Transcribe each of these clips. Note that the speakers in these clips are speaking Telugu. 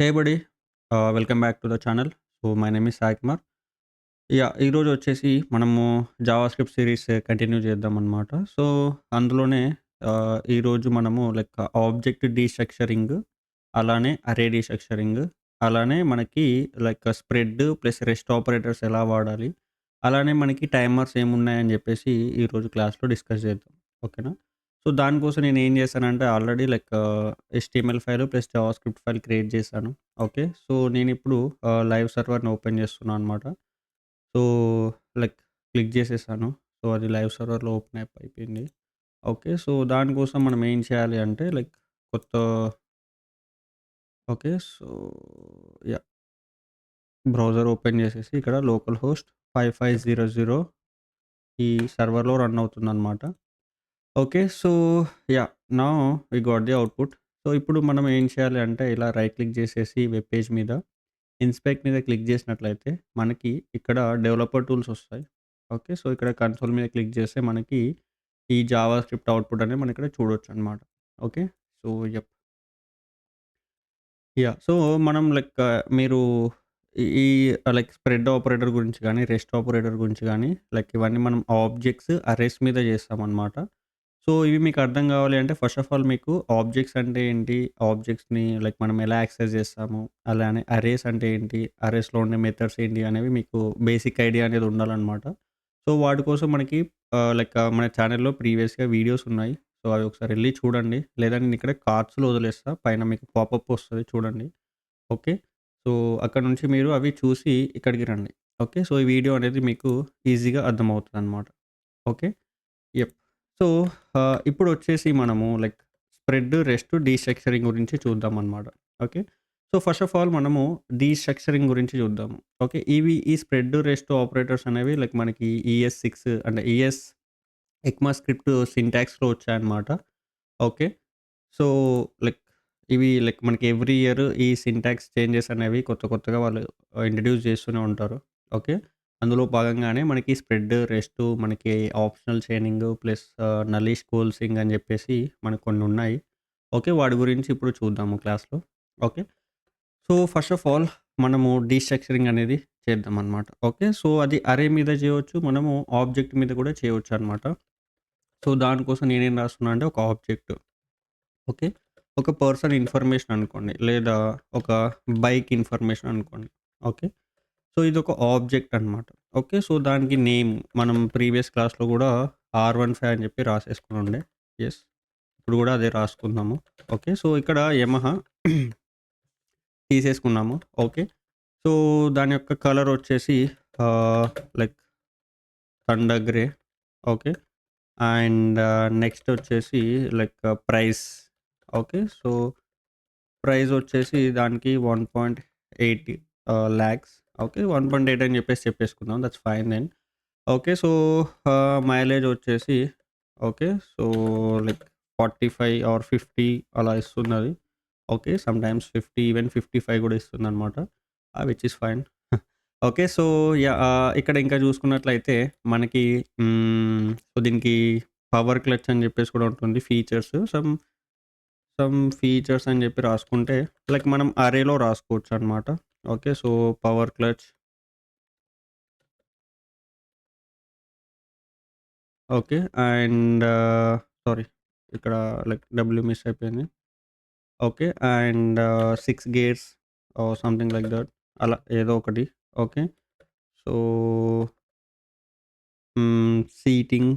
Hey buddy welcome back to the channel. So my name is Sai Kumar. ఈరోజు వచ్చేసి మనము జావా స్క్రిప్ట్ సిరీస్ కంటిన్యూ చేద్దామన్నమాట. సో అందులోనే ఈరోజు మనము లైక్ ఆబ్జెక్ట్ డీస్ట్రక్చరింగ్, అలానే అరే డీస్ట్రక్చరింగ్, అలానే మనకి like spread plus rest operators ఎలా వాడాలి, అలానే మనకి టైమర్స్ ఏమున్నాయని చెప్పేసి ఈరోజు క్లాస్లో డిస్కస్ చేద్దాం. ఓకేనా? సో దానికోసం నేను ఏం చేశానంటే already like HTML file plus JavaScript file create చేశాను. ఓకే. సో నేనిప్పుడు లైవ్ సర్వర్‌ని ఓపెన్ చేస్తున్నా అనమాట. సో లైక్ క్లిక్ చేసేసాను. సో అది లైవ్ సర్వర్‌లో ఓపెన్ అయిపోయింది. ఓకే. సో దానికోసం మనం ఏం చేయాలి అంటే లైక్ కొత్త okay. So yeah! Browser open చేసేసి ఇక్కడ లోకల్ హోస్ట్ 5500 ఈ సర్వర్‌లో రన్ అవుతుందనమాట. Okay. So now we got the output. So ఇప్పుడు మనం ఏం చేయాలి అంటే ఇలా రైట్ క్లిక్ చేసేసి వెబ్ పేజ్ మీద ఇన్స్పెక్ట్ మీద క్లిక్ చేసినట్లయితే మనకి ఇక్కడ డెవలపర్ టూల్స్ వస్తాయి. ఓకే. సో ఇక్కడ కన్సోల్ మీద క్లిక్ చేస్తే మనకి ఈ జావా స్క్రిప్ట్ అవుట్‌పుట్ అనేది మనం ఇక్కడ చూడొచ్చనమాట. ఓకే. So yup. సో మనం లైక్ మీరు ఈ లైక్ స్ప్రెడ్ ఆపరేటర్ గురించి గానీ, రెస్ట్ ఆపరేటర్ గురించి గానీ, లైక్ ఇవన్నీ మనం ఆబ్జెక్ట్స్, అరేస్ మీద చేస్తామనమాట. సో ఇవి మీకు అర్థం కావాలి అంటే ఫస్ట్ ఆఫ్ ఆల్ మీకు ఆబ్జెక్ట్స్ అంటే ఏంటి? ఆబ్జెక్ట్స్‌ని లైక్ మనం ఎలా యాక్సెస్ చేస్తాము? అలానే అరేస్ అంటే ఏంటి? అరేస్‌లో ఉండే మెథడ్స్ ఏంటి? అనేవి మీకు బేసిక్ ఐడియా అనేది ఉండాలనమాట. సో వాటి కోసం మనకి లైక్ మన ఛానెల్‌లో ప్రీవియస్‌గా వీడియోస్ ఉన్నాయి. సో అవి ఒకసారి ఎళ్లి చూడండి. లేదా నేను ఇక్కడ కార్డ్స్‌లో వదిలేస్తా. పైన మీకు పాపప్ వస్తది చూడండి. ఓకే. సో అక్కడ నుంచి మీరు అవి చూసి ఇక్కడికి రండి. ఓకే. సో ఈ వీడియో అనేది మీకు ఈజీగా అర్థమవుతదనమాట. ఓకే. యెప్. సో, ఇప్పుడొచ్చేసి మనము లైక్ స్ప్రెడ్, రెస్ట్, డీస్ట్రక్చరింగ్ గురించి చూద్దామనమాట. Okay. So, first of all మనము డీస్ట్రక్చరింగ్ గురించి చూద్దాము. ఓకే. ఈ స్ప్రెడ్, రెస్ట్ ఆపరేటర్స్ అనేవి లైక్ మనకి ES6 అంటే ఎక్మాస్క్రిప్ట్ సింటాక్స్‌లో వచ్చాయన్నమాట. ఓకే. సో, లైక్ ఇవి లైక్ మనకి ఎవ్రీ ఇయర్ ఈ సింటాక్స్ చేంజెస్ అనేవి కొత్త కొత్తగా వాళ్ళు ఇంట్రొడ్యూస్ చేస్తూనే ఉంటారు. ఓకే. అందులో భాగంగానే మనకి స్ప్రెడ్, రెస్టు, మనకి ఆప్షనల్ చైనింగ్ ప్లస్ నలీష్ కోల్సింగ్ అని చెప్పేసి మనకు కొన్ని ఉన్నాయి. ఓకే. వాటి గురించి ఇప్పుడు చూద్దాము క్లాస్‌లో. Okay. So, first of all మనము డీస్ట్రక్చరింగ్ అనేది చేద్దామనమాట. ఓకే. సో, అది అరే మీద చేయవచ్చు. మనము ఆబ్జెక్ట్ మీద కూడా చేయొచ్చనమాట. సో, దానికోసం నేనేం రాస్తున్నా అంటే ఒక ఆబ్జెక్ట్. ఓకే. ఒక పర్సన్ ఇన్ఫర్మేషన్ అనుకోండి. లేదా ఒక బైక్ ఇన్ఫర్మేషన్ అనుకోండి. ఓకే. సో, ఇదొక ఆబ్జెక్ట్ అనమాట. ఓకే. సో, దానికి నేమ్ మనం ప్రీవియస్ క్లాస్‌లో గూడా R15 అని చెప్పి రాసేసుకొనుండే. యెస్. ఇప్పుడు గూడా అదే రాసుకుందాము. ఓకే. సో, ఇక్కడ యమహా తీసేసుకున్నాము. ఓకే. సో, దాని యొక్క కలర్ వచ్చేసి like thunder grey. Okay. And next వచ్చేసి like price. Okay. So price వచ్చేసి దానికి 1.8 లాక్స్. ఓకే. 1.8 అని చెప్పేసుకుందాం. That's fine then. Okay. So, mileage వచ్చేసి ఓకే. సో, లైక్ 45 ఆర్ 50 అలా ఇస్తుందది. ఓకే. సమ్‌టైమ్స్ 50 ఈవెన్ 55 కూడా ఇస్తుందనమాట. Which is fine. Okay. So, ఇక్కడ ఇంకా చూసుకున్నట్లయితే మనకి సో, దీనికి పవర్ క్లచ్ అని చెప్పేసి కూడా ఉంటుంది. ఫీచర్స్ సమ్ ఫీచర్స్ అని చెప్పి రాసుకుంటే లైక్ మనం అరేలో రాసుకోవచ్చనమాట. Okay. So, power clutch okay. And sorry ఇక్కడ లైక్ డబ్ల్యూ మిస్ అయిపోయింది. Okay. And 6 gears or something like that అలా ఏదో ఒకటి. Okay. So, seating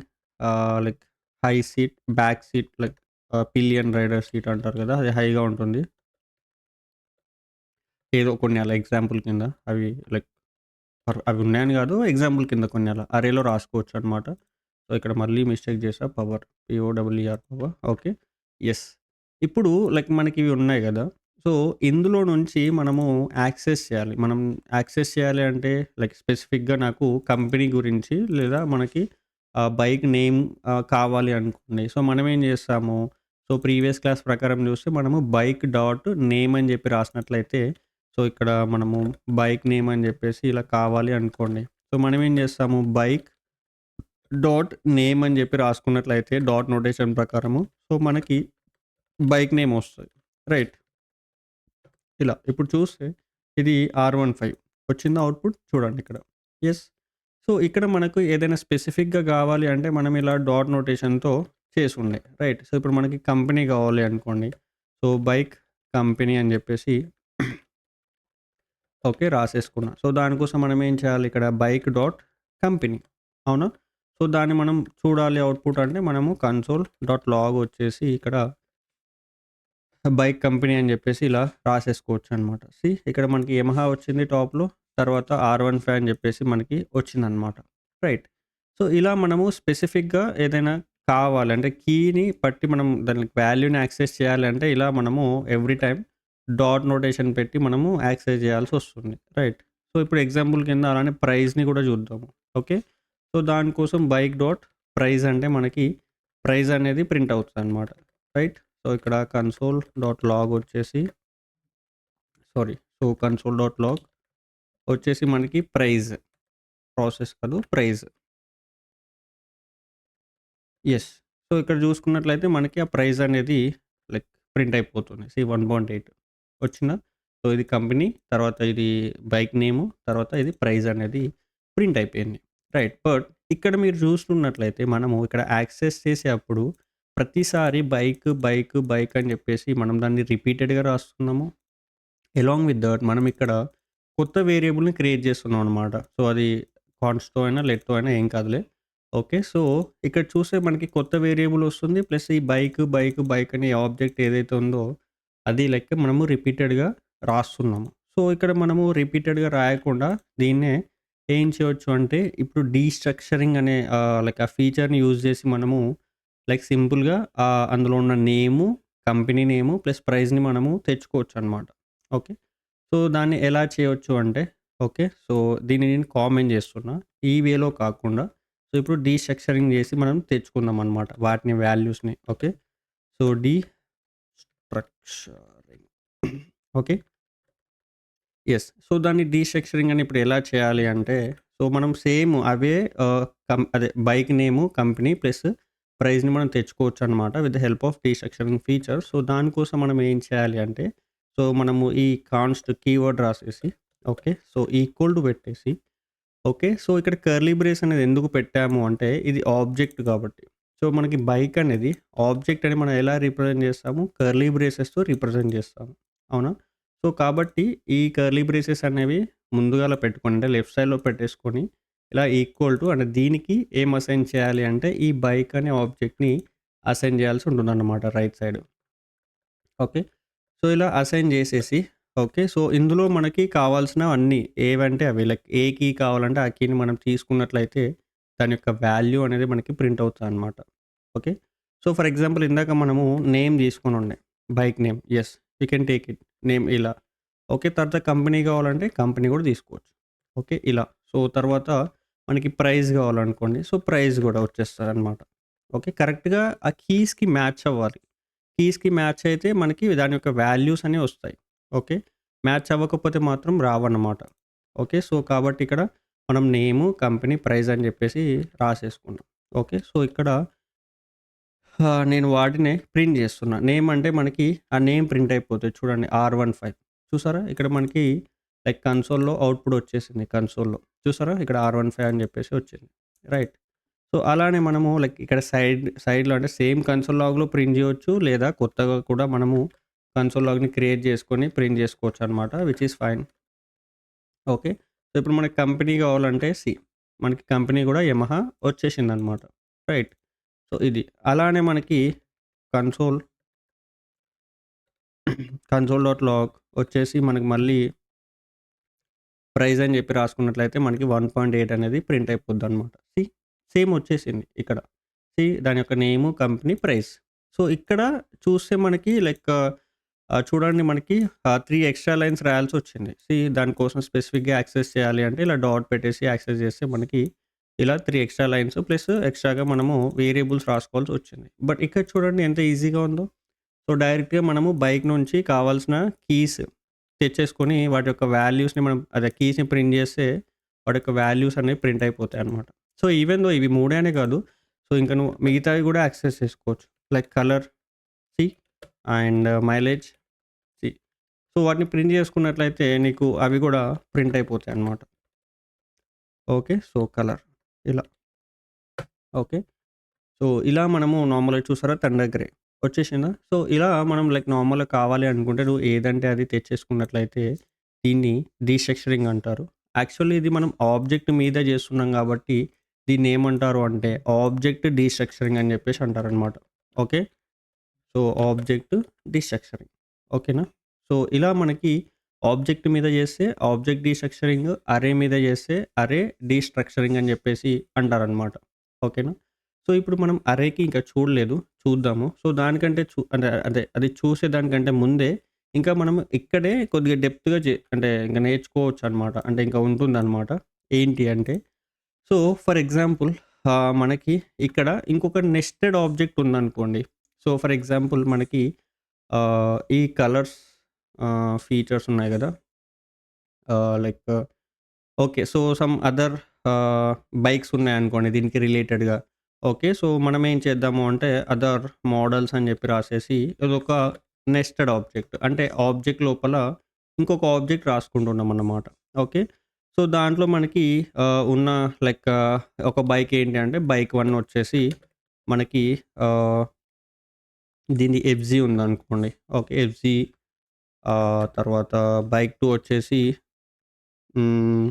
like high seat, back seat like pillion rider seat అంటారు కదా! అది హైగా ఉంటుంది. ఏదో కొన్ని అలా ఎగ్జాంపుల్ కింద అవి లైక్ అవి ఉన్నాయని గాదు. ఎగ్జాంపుల్ కింద కొన్ని అలా అరేలో రాసుకోవచ్చనమాట. సో, ఇక్కడ మళ్ళీ మిస్టేక్ చేశా. Power POWER power. Okay. Yes. ఇప్పుడు లైక్ మనకివి ఉన్నాయి గదా! సో, ఇందులో నుంచి మనము యాక్సెస్ చేయాలి. మనం యాక్సెస్ చేయాలి అంటే లైక్ స్పెసిఫిక్‌గా నాకు కంపెనీ గురించి లేదా మనకి బైక్ నేమ్ కావాలి అనుకోండి. సో, మనమేం చేస్తాము, సో, ప్రీవియస్ క్లాస్ ప్రకారం చూస్తే మనము బైక్ డాట్ నేమ్ అని చెప్పి రాసినట్లయితే సో, ఇక్కడ మనము బైక్ నేమ్ అని జెప్పేసి ఇలా కావాలి అనుకోండి. సో, మనమేం జేస్తాము బైక్ డాట్ నేమ్ అని జెప్పి రాసుకున్నట్లయితే డాట్ నోటేషన్ ప్రకారము సో, మనకి బైక్ నేమ్ ఒస్తది. రైట్. ఇలా. ఇప్పుడు చూస్తే ఇది R15 వచ్చిందా అవుట్‌పుట్? చూడండి ఇక్కడ. యెస్. సో, ఇక్కడ మనకు ఏదైనా స్పెసిఫిక్‌గా గావాలి అంటే మనం ఇలా డాట్ నోటేషన్‌తో చేసుండే. రైట్. సో, ఇప్పుడు మనకి కంపెనీ గావాలి అనుకోండి. సో, బైక్ కంపెనీ అని జెప్పేసి ఓకే. రాసేసుకున్నా. సో, దానికోసం మనం ఏం చేయాలి ఇక్కడ బైక్ డాట్ కంపెనీ అవునా? సో, దాన్ని మనం చూడాలి అవుట్‌పుట్ అంటే మనము కన్సోల్ డాట్ లాగ్ వచ్చేసి ఇక్కడ బైక్ కంపెనీ అని జెప్పేసి ఇలా రాసేసుకోవచ్చనమాట. ఇక్కడ మనకి యమహా వచ్చింది టాప్‌లో. తర్వాత R15 అని జెప్పేసి మనకి వచ్చిందనమాట. రైట్. సో, ఇలా మనము స్పెసిఫిక్‌గా ఏదైనా కావాలి అంటే కీని పట్టి మనం దానికి వాల్యూని యాక్సెస్ చేయాలంటే ఇలా మనము ఎవ్రీ టైమ్ డాట్ నోటేషన్ పెట్టి మనము యాక్సెస్ చేయాల్సొస్తుంది. రైట్. సో, ఇప్పుడు ఎగ్జాంపుల్ కింద అలానే ప్రైస్‌ని గూడా చూద్దాము. ఓకే. సో, దానికోసం బైక్ డాట్ ప్రైస్ అంటే మనకి ప్రైస్ అనేది ప్రింట్ అవుతదనమాట. రైట్. సో, ఇక్కడ కన్సోల్ డాట్ లాగ్ వచ్చేసి కన్సోల్ డాట్ లాగ్ వచ్చేసి మనకి ప్రైస్ ప్రాసెస్ కాదు ప్రైస్. యెస్. సో, ఇక్కడ చూసుకున్నట్లయితే మనకి ఆ ప్రైస్ అనేది లైక్ ప్రింట్ అయిపోతుంది. 1.8 వచ్చిందా? సో, ఇది కంపెనీ, తర్వాత ఇది బైక్ నేము, తర్వాత ఇది ప్రైస్ అనేది ప్రింట్ అయిపోయింది. రైట్. బట్ ఇక్కడ మీరు చూస్తున్నట్లయితే మనము ఇక్కడ యాక్సెస్ చేసేప్పుడు ప్రతిసారి బైక్, బైక్, బైక్ అని చెప్పేసి మనం దాన్ని రిపీటెడ్‌గా రాస్తున్నాము. అలాంగ్ విత్ థట్ మనం ఇక్కడ కొత్త వేరియబుల్‌ని క్రియేట్ చేస్తున్నాం అనమాట. సో, అది కాన్స్ట్‌తో అయినా, లెట్‌తో అయినా ఏం కాదులే. ఓకే. సో, ఇక్కడ చూస్తే మనకి కొత్త వేరియబుల్ వస్తుంది. ప్లస్ ఈ బైక్, బైక్, బైక్ అనే ఆబ్జెక్ట్ ఏదైతే ఉందో అది లెక్క మనము రిపీటెడ్‌గా రాస్తున్నాము. సో, ఇక్కడ మనము రిపీటెడ్‌గా రాయకుండా దీన్నే ఏం చేయొచ్చు అంటే ఇప్పుడు డీస్ట్రక్చరింగ్ అనే లైక్ ఆ ఫీచర్‌ని యూజ్ చేసి మనము లైక్ సింపుల్‌గా అందులో ఉన్న నేము, కంపెనీ నేము ప్లస్ ప్రైస్‌ని మనము తెచ్చుకోవచ్చనమాట. ఓకే. సో, దాన్ని ఎలా చేయొచ్చు అంటే ఓకే. సో, దీన్ని నేను కామెంట్ చేస్తున్నా. ఈ వేలో కాకుండా సో, ఇప్పుడు డీస్ట్రక్చరింగ్ చేసి మనం తెచ్చుకుందామనమాట. వాటిని వాల్యూస్‌ని. Okay. So, destructuring okay. Yes. So, దాన్ని డీస్ట్రక్చరింగ్ అని ఇప్పుడు ఎలా చేయాలి అంటే సో, మనం సేమ్ అవే అదే బైక్ నేము, కంపెనీ ప్లస్ ప్రైస్‌ని మనం తెచ్చుకోవచ్చనమాట with the help of destructuring feature. So, దానికోసం మనం ఏం చేయాలి అంటే సో, మనము ఈ కాన్స్ట్ కీవర్డ్ రాసేసి ఓకే. సో, ఈక్వల్ టు పెట్టేసి ఓకే. సో, ఇక్కడ కర్లీ బ్రేస్ అనేది ఎందుకు పెట్టాము అంటే ఇది ఆబ్జెక్ట్ కాబట్టి. సో, మనకి బైక్ అనేది ఆబ్జెక్ట్ అని మనం ఎలా రిప్రజెంట్ చేస్తాము? కర్లీ బ్రేసెస్‌తో రిప్రజెంట్ చేస్తాము. అవునా? సో, కాబట్టి ఈ కర్లీ బ్రేసెస్ అనేవి ముందుగాల పెట్టుకొని అంటే లెఫ్ట్ సైడ్‌లో పెట్టేసుకొని ఇలా ఈక్వల్ టు అంటే దీనికి ఏం అసైన్ చేయాలి అంటే ఈ బైక్ అనే ఆబ్జెక్ట్‌ని అసైన్ చేయాల్సి ఉంటుందన్నమాట రైట్ సైడ్. ఓకే. సో, ఇలా అసైన్ చేసేసి ఓకే. సో, ఇందులో మనకి కావాల్సినవన్నీ ఏవంటే అవి లైక్ ఏ కీ కావాలంటే ఆ కీని మనం తీసుకున్నట్లయితే దాని యొక్క వాల్యూ అనేది మనకి ప్రింట్ అవుతదనమాట. ఓకే. సో, ఫర్ ఎగ్జాంపుల్ ఇందాక మనము నేమ్ తీసుకొనుండే. Bike name. Yes. You can take it. Name ఇలా. ఓకే. తర్వాత కంపెనీ కావాలంటే కంపెనీ కూడా తీసుకోవచ్చు. ఓకే. ఇలా. సో, తర్వాత మనకి ప్రైస్ కావాలనుకోండి. సో, ప్రైస్ కూడా వచ్చేస్తదనమాట. ఓకే. కరెక్ట్‌గా ఆ కీస్‌కి మ్యాచ్ అవ్వాలి. కీస్‌కి మ్యాచ్ అయితే మనకి దాని యొక్క వాల్యూస్ అనేవి వస్తాయి. ఓకే. మ్యాచ్ అవ్వకపోతే మాత్రం రావన్నమాట. ఓకే. సో, కాబట్టి ఇక్కడ మనం నేము, కంపెనీ, ప్రైస్ అని చెప్పేసి రాసేసుకున్నాం. ఓకే. సో, ఇక్కడ నేను వాటినే ప్రింట్ చేస్తున్నా. నేమ్ అంటే మనకి ఆ నేమ్ ప్రింట్ అయిపోతది చూడండి R15 చూసారా? ఇక్కడ మనకి లైక్ కన్సోల్‌లో అవుట్‌పుట్ వచ్చేసింది కన్సోల్‌లో. చూసారా? ఇక్కడ R15 అని చెప్పేసి వచ్చింది. రైట్. సో, అలానే మనము లైక్ ఇక్కడ సైడ్‌లో అంటే సేమ్ కన్సోల్ లాగ్‌లో ప్రింట్ చేయొచ్చు. లేదా కొత్తగా కూడా మనము కన్సోల్ లాగ్‌ని క్రియేట్ చేసుకొని ప్రింట్ చేసుకోవచ్చనమాట. Which is fine. Okay. So, ఇప్పుడు మనకి కంపెనీ కావాలంటే మనకి కంపెనీ కూడా యమహా వచ్చేసిందనమాట. రైట్. సో, ఇది. అలానే మనకి కన్సోల్ కన్సోల్ డాట్ లాగ్ వచ్చేసి మనకి మళ్ళీ ప్రైస్ అని చెప్పి రాసుకున్నట్లయితే మనకి 1.8 అనేది ప్రింట్ అయిపోద్దనమాట. సేమ్ వచ్చేసింది ఇక్కడ. దాని యొక్క నేము, కంపెనీ, ప్రైస్. సో, ఇక్కడ చూస్తే మనకి లైక్ చూడండి మనకి 3 ఎక్స్‌ట్రా లైన్స్ రాయాల్సొచ్చింది. దానికోసం స్పెసిఫిక్‌గా యాక్సెస్ చేయాలి అంటే ఇలా డాట్ పెట్టేసి యాక్సెస్ చేస్తే మనకి ఇలా 3 ఎక్స్‌ట్రా లైన్స్ ప్లస్ ఎక్స్‌ట్రాగా మనము వేరియబుల్స్ రాసుకోవాల్సొచ్చింది. బట్ ఇక్కడ చూడండి ఎంత ఈజీగా ఉందో. సో, డైరెక్ట్‌గా మనము బైక్ నుంచి కావాల్సిన కీస్ తెచ్చేసుకొని వాటి యొక్క వాల్యూస్‌ని మనం అదే కీస్‌ని ప్రింట్ చేస్తే వాటి యొక్క వాల్యూస్ అనేవి ప్రింట్ అయిపోతాయన్నమాట. సో, ఈవెన్ దో ఇవి మూడే అనే కాదు. సో, ఇంక నువ్వు మిగతావి కూడా యాక్సెస్ చేసుకోవచ్చు. Like colour C and mileage C. So, వాటిని ప్రింట్ చేసుకున్నట్లయితే నీకు అవి గూడా ప్రింట్ అయిపోతాయన్నమాట. ఓకే. సో, కలర్ ఇలా. ఓకే. సో, ఇలా మనము నార్మల్‌గా చూసారా థండర్ గ్రే వచ్చేసిందా? సో, ఇలా మనం లైక్ నార్మల్‌గా కావాలి అనుకుంటే నువ్వు ఏదంటే అది తెచ్చేసుకున్నట్లయితే దీన్ని డీస్ట్రక్చరింగ్ అంటారు. యాక్చువల్లీ ఇది మనం ఆబ్జెక్ట్ మీద చేస్తున్నాం కాబట్టి దీన్నేమంటారు అంటే ఆబ్జెక్ట్ డీస్ట్రక్చరింగ్ అని చెప్పేసి అంటారనమాట. ఓకే. So, object destructuring. ఓకేనా? సో, ఇలా మనకి ఆబ్జెక్ట్ మీద చేస్తే ఆబ్జెక్ట్ డీస్ట్రక్చరింగ్, అరే మీద చేస్తే అరే డీస్ట్రక్చరింగ్ అని చెప్పేసి అంటారనమాట. ఓకేనా? సో, ఇప్పుడు మనం అరేకి ఇంకా చూడలేదు. చూద్దాము. సో, దానికంటే అంటే అదే అది చూసేదానికంటే ముందే ఇంకా మనం ఇక్కడే కొద్దిగా డెప్త్‌గా అంటే ఇంక నేర్చుకోవచ్చనమాట. అంటే ఇంకా ఉంటుందనమాట. ఏంటి అంటే సో, ఫర్ ఎగ్జాంపుల్ మనకి ఇక్కడ ఇంకొక నెస్టెడ్ ఆబ్జెక్ట్ ఉందనుకోండి. సో, ఫర్ ఎగ్జాంపుల్ మనకి ఈ కలర్స్ ఫీచర్స్ ఉన్నాయి గదా! Like okay. So, some other bikes ఉన్నాయనుకోండి దీనికి రిలేటెడ్‌గా. ఓకే. సో, మనం ఏం చేద్దాము అంటే అదర్ మోడల్స్ అని జెప్పి రాసేసి ఇదొక నెస్టెడ్ ఆబ్జెక్ట్. అంటే ఆబ్జెక్ట్ లోపల ఇంకొక ఆబ్జెక్ట్ రాసుకుంటున్నామన్నమాట. ఓకే. సో, దాంట్లో మనకి ఉన్న లైక్ ఒక బైక్ ఏంటి అంటే బైక్ 1 వచ్చేసి మనకి ఆహ్, దీనిది ఎఫ్‌జీ ఉందనుకోండి. ఓకే. ఎఫ్‌జీ తర్వాత బైక్ 2 వచ్చేసి హ్మ్.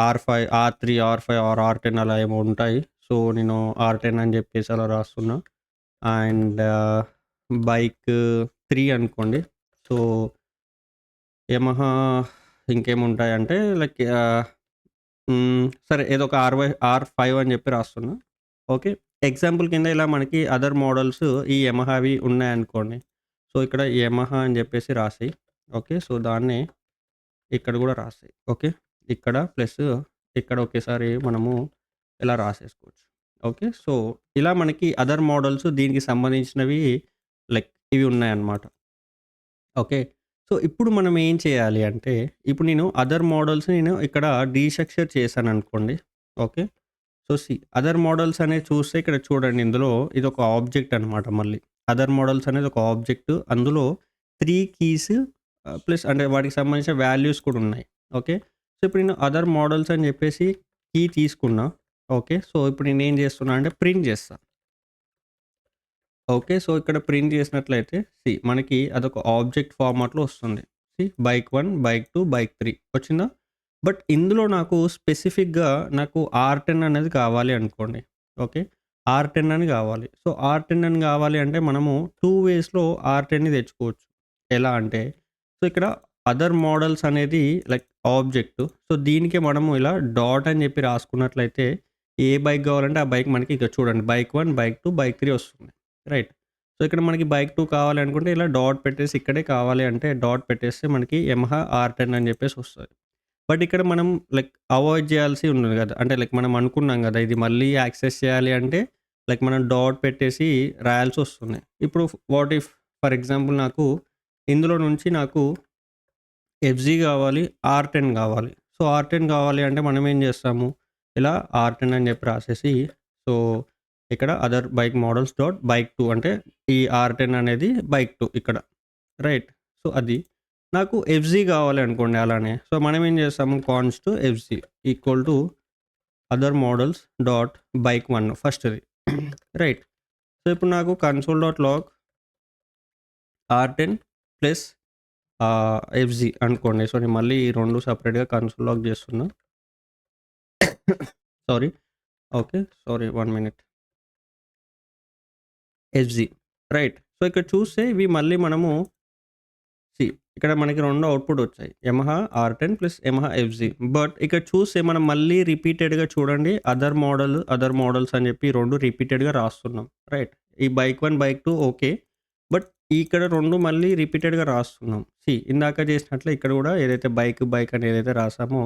ఆర్5, ఆర్3, ఆర్5 ఆర్ ఆర్10 అలా ఏమో ఉంటాయి. సో, నేను ఆర్10 అని జెప్పేసి అలా రాస్తున్నా. అండ్ బైక్ 3 అనుకోండి. సో, యమహా ఇంకేముంటాయంటే లైక్ సరే ఏదో ఒక ఆర్5 అని జెప్పి రాస్తున్నా. ఓకే. ఎగ్జాంపుల్ కింద ఇలా మనకి అదర్ మోడల్స్ ఈ యమహావి ఉన్నాయనుకోండి. సో, ఇక్కడ యమహా అని జెప్పేసి రాసేయి. ఓకే. సో, దాన్నే ఇక్కడ గూడా రాసేయి. ఓకే. ఇక్కడ ప్లస్ ఇక్కడ ఒకేసారి మనము ఇలా రాసేసుకోవచ్చు. ఓకే. సో, ఇలా మనకి అదర్ మోడల్స్ దీనికి సంబంధించినవి లైక్ ఇవి ఉన్నాయన్నమాట. ఓకే. సో, ఇప్పుడు మనం ఏం చేయాలి అంటే, ఇప్పుడు నేను అదర్ మోడల్స్ నేను ఇక్కడ డీస్ట్రక్చర్ చేశాననుకోండి. ఓకే. సో, అదర్ మోడల్స్ అనేది చూస్తే ఇక్కడ చూడండి ఇందులో ఇదొక ఆబ్జెక్ట్ అనమాట మళ్ళీ. అదర్ మోడల్స్ అనేది ఒక ఆబ్జెక్ట్. అందులో 3 కీస్ ప్లస్ అంటే వాటికి సంబంధించిన వాల్యూస్ కూడా ఉన్నాయి. ఓకే. సో, ఇప్పుడు నేను అదర్ మోడల్స్ అని చెప్పేసి కీ తీసుకున్నా. ఓకే. సో, ఇప్పుడు నేనేం చేస్తున్నా అంటే ప్రింట్ చేస్తా. ఓకే. సో, ఇక్కడ ప్రింట్ చేసినట్లయితే మనకి అదొక ఆబ్జెక్ట్ ఫార్మాట్‌లో వస్తుంది. బైక్ 1, బైక్ 2, బైక్ 3 వచ్చిందా? బట్ ఇందులో నాకు స్పెసిఫిక్‌గా నాకు ఆర్10 అనేది కావాలి అనుకోండి. ఓకే. ఆర్10 అని కావాలి. సో, ఆర్10 అని కావాలి అంటే మనము 2 వేస్‌లో ఆర్10ని తెచ్చుకోవచ్చు. ఎలా అంటే సో, ఇక్కడ అదర్ మోడల్స్ అనేది లైక్ ఆబ్జెక్ట్. సో, దీనికి మనము ఇలా డాట్ అని చెప్పి రాసుకున్నట్లయితే ఏ బైక్ కావాలంటే ఆ బైక్ మనకి ఇక్కడ చూడండి బైక్ 1, బైక్ 2, బైక్ 3 వస్తుంది. రైట్. సో, ఇక్కడ మనకి బైక్ 2 కావాలి అనుకుంటే ఇలా డాట్ పెట్టేసి ఇక్కడే కావాలి అంటే డాట్ పెట్టేస్తే మనకి యమహా ఆర్10 అని చెప్పేసి వస్తది. బట్ ఇక్కడ మనం లైక్ అవాయిడ్ చేయాల్సి ఉన్నది కదా! అంటే లైక్ మనం అనుకున్నాం కదా! ఇది మళ్ళీ యాక్సెస్ చేయాలి అంటే లైక్ మనం డాట్ పెట్టేసి రాయాల్సొస్తుంది. ఇప్పుడు వాట్ ఇఫ్ ఫర్ ఎగ్జాంపుల్ నాకు ఇందులో నుంచి నాకు ఎఫ్‌జీ కావాలి, ఆర్10 కావాలి. సో, ఆర్10 కావాలి అంటే మనం ఏం చేస్తాము? ఇలా ఆర్10 అని చెప్పి రాసేసి సో, ఇక్కడ other bike models dot bike 2 అంటే ఈ ఆర్10 అనేది బైక్ 2 ఇక్కడ. రైట్. సో, అది. నాకు ఎఫ్‌జీ కావాలి అనుకోండి అలానే. సో, మనం ఏం చేస్తాము const FG equal to other models dot bike 1 ఫస్ట్‌ది. రైట్. సో, ఇప్పుడు నాకు కన్సోల్ డాట్ లాగ్ ఆర్10 ప్లస్ ఎఫ్‌జీ అనుకోండి. సో, నేను మళ్ళీ ఈ 2 సెపరేట్‌గా కన్సోల్ లాగ్ చేస్తున్నా. Sorry. Okay. Sorry 1 minute. FG right. So, ఇక్కడ చూస్తే ఇవి మళ్ళీ మనము ఇక్కడ మనకి 2 అవుట్‌పుట్ వచ్చాయి. యమహా ఆర్10 ప్లస్ యమహా ఎఫ్‌జీ. బట్ ఇక్కడ చూస్తే మనం మళ్ళీ రిపీటెడ్‌గా చూడండి అదర్ మోడల్స్ అని చెప్పి 2 రిపీటెడ్‌గా రాస్తున్నాం. రైట్. ఈ బైక్ 1, బైక్ 2 ఓకే. బట్ ఇక్కడ 2 మళ్ళీ రిపీటెడ్‌గా రాస్తున్నాం. ఇందాక చేసినట్లే ఇక్కడ కూడా ఏదైతే బైక్ అని ఏదైతే రాసామో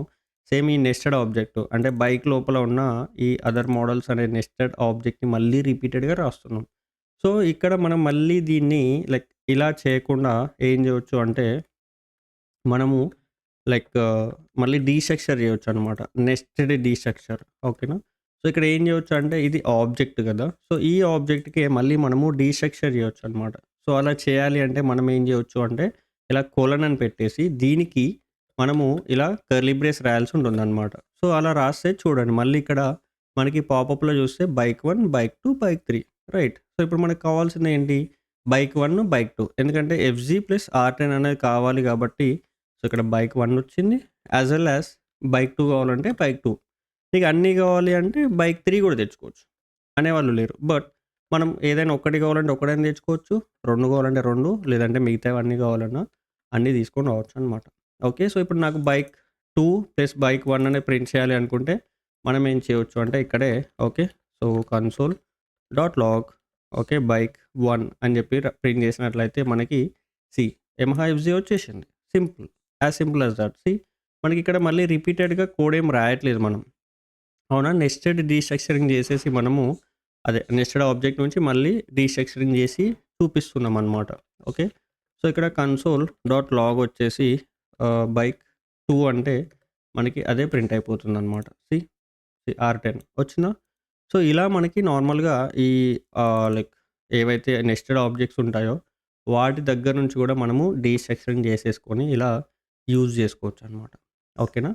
సేమ్ ఈ నెస్టెడ్ ఆబ్జెక్ట్ అంటే బైక్ లోపల ఉన్న ఈ అదర్ మోడల్స్ అనే నెస్టెడ్ ఆబ్జెక్ట్‌ని మళ్ళీ రిపీటెడ్‌గా రాస్తున్నాం. సో, ఇక్కడ మనం మళ్ళీ దీన్ని లైక్ ఇలా చేయకుండా ఏం చేయొచ్చు అంటే, మనము లైక్ మళ్ళీ డీస్ట్రక్చర్ చేయొచ్చనమాట. నెస్టెడ్ డీస్ట్రక్చర్ ఓకేనా? సో, ఇక్కడ ఏం చేయొచ్చు అంటే ఇది ఆబ్జెక్ట్ కదా! సో, ఈ ఆబ్జెక్ట్‌కే మళ్ళీ మనము డీస్ట్రక్చర్ చేయొచ్చనమాట. సో, అలా చేయాలి అంటే మనం ఏం చేయొచ్చు అంటే, ఇలా కోలన్ అని పెట్టేసి దీనికి మనము ఇలా కర్లీ బ్రేస్ రాయాల్సి ఉంటుందన్నమాట. సో, అలా రాస్తే చూడండి మళ్ళీ ఇక్కడ మనకి పాపప్‌లో చూస్తే bike 1, bike 2, bike 3 right. So, ఇప్పుడు మనకు కావాల్సింది ఏంటి? బైక్ 1, బైక్ 2 ఎందుకంటే ఎఫ్‌జీ ప్లస్ ఆర్10 అనేది కావాలి కాబట్టి సో, ఇక్కడ బైక్ 1 వచ్చింది. యాస్ వెల్ యాస్ బైక్ 2 కావాలంటే బైక్ 2. నీకు అన్నీ కావాలి అంటే బైక్ 3 కూడా తెచ్చుకోవచ్చు. అనేవాళ్ళు లేరు. బట్ మనం ఏదైనా ఒక్కటి కావాలంటే ఒక్కటైనా తెచ్చుకోవచ్చు. 2 కావాలంటే 2 లేదంటే మిగతావన్నీ కావాలన్నా అన్నీ తీసుకొని రావచ్చనమాట. ఓకే. సో, ఇప్పుడు నాకు బైక్ 2 ప్లస్ బైక్ 1 అనేది ప్రింట్ చేయాలి అనుకుంటే మనం ఏం చేయొచ్చు అంటే ఇక్కడే okay. So, console dot log okay. Bike 1 అని చెప్పి ప్రింట్ చేసినట్లయితే మనకి సి యమహా ఎఫ్‌జీ వచ్చేసింది. Simple. As simple as that. మనకి ఇక్కడ మళ్ళీ రిపీటెడ్‌గా కోడ్ ఏం రాయట్లేదు మనం. అవునా? నెస్టెడ్ డీస్ట్రక్చరింగ్ చేసేసి మనము అదే నెస్టెడ్ ఆబ్జెక్ట్ నుంచి మళ్ళీ డీస్ట్రక్చరింగ్ చేసి చూపిస్తున్నామనమాట. ఓకే. సో, ఇక్కడ కన్సోల్ డాట్ లాగ్ వచ్చేసి బైక్ 2 అంటే మనకి అదే ప్రింట్ అయిపోతుందనమాట. ఆర్10 వచ్చిందా? సో, ఇలా మనకి నార్మల్‌గా ఈ లైక్ ఏవైతే నెస్టెడ్ ఆబ్జెక్ట్స్ ఉంటాయో వాటి దగ్గర నుంచి కూడా మనము డీస్ట్రక్చరింగ్ చేసేసుకొని ఇలా యూజ్ చేసుకోవచ్చనమాట. ఓకేనా?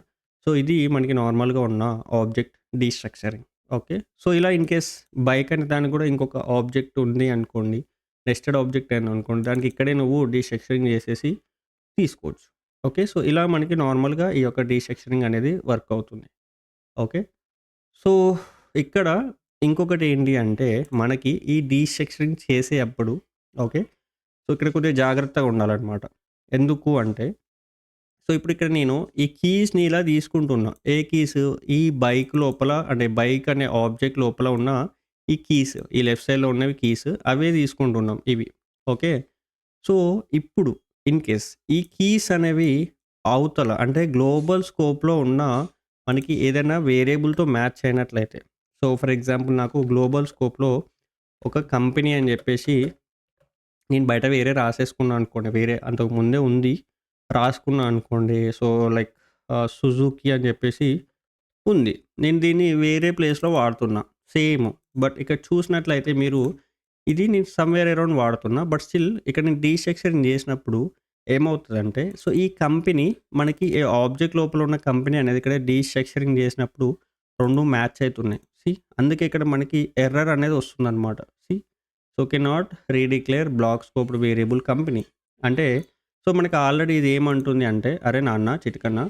సో, ఇది మనకి నార్మల్‌గా ఉన్న ఆబ్జెక్ట్ డీస్ట్రక్చరింగ్. ఓకే. సో, ఇలా ఇన్ కేస్ బైక్ అనే దానికి కూడా ఇంకొక ఆబ్జెక్ట్ ఉంది అనుకోండి. నెస్టెడ్ ఆబ్జెక్ట్ అయింది అనుకోండి. దానికి ఇక్కడే నువ్వు డీస్ట్రక్చరింగ్ చేసేసి తీసుకోవచ్చు. ఓకే. సో, ఇలా మనకి నార్మల్‌గా ఈ యొక్క డీస్ట్రక్చరింగ్ అనేది వర్క్ అవుతుంది. ఓకే. సో, ఇక్కడ ఇంకొకటి ఏంటి అంటే మనకి ఈ డీస్ట్రక్చరింగ్ చేసేటప్పుడు ఓకే. సో, ఇక్కడ కొద్దిగా జాగ్రత్తగా ఉండాలనమాట. ఎందుకు అంటే సో, ఇప్పుడు ఇక్కడ నేను ఈ కీస్‌ని ఇలా తీసుకుంటున్నా. ఏ కీస్? ఈ బైక్ లోపల అంటే బైక్ అనే ఆబ్జెక్ట్ లోపల ఉన్న ఈ కీస్. ఈ లెఫ్ట్ సైడ్‌లో ఉన్నవి కీస్. అవే తీసుకుంటున్నాం ఇవి. ఓకే. సో, ఇప్పుడు ఇన్ కేస్ ఈ కీస్ అనేవి అవతల అంటే గ్లోబల్ స్కోప్‌లో ఉన్న మనకి ఏదైనా వేరియబుల్‌తో మ్యాచ్ అయినట్లయితే. సో, ఫర్ ఎగ్జాంపుల్ నాకు గ్లోబల్ స్కోప్‌లో ఒక కంపెనీ అని చెప్పేసి నేను బయట వేరే రాసేసుకున్నా అనుకోండి. వేరే అంతకు ముందే ఉంది. రాసుకున్నా అనుకోండి. సో, లైక్ సుజుకి అని జెప్పేసి ఉంది. నేను దీన్ని వేరే ప్లేస్‌లో వాడుతున్నా. సేమ్. బట్ ఇక్కడ చూసినట్లయితే మీరు ఇది నేను సమ్‌వేర్ అరౌండ్ వాడుతున్నా. బట్ స్టిల్ ఇక్కడ నేను డీస్ట్రక్చరింగ్ జేసినప్పుడు ఏమవుతదంటే సో, ఈ కంపెనీ మనకి ఏ ఆబ్జెక్ట్ లోపల ఉన్న కంపెనీ అనేది ఇక్కడ డీస్ట్రక్చరింగ్ జేసినప్పుడు 2 మ్యాచ్ అయితున్నాయి. అందుకే ఇక్కడ మనకి ఎర్రర్ అనేది వస్తుందనమాట. So, cannot redeclare block scoped variable company. అంటే సో, మనకి ఆల్రెడీ ఇది ఏమంటుంది అంటే, "అరే నాన్న చిటికన్న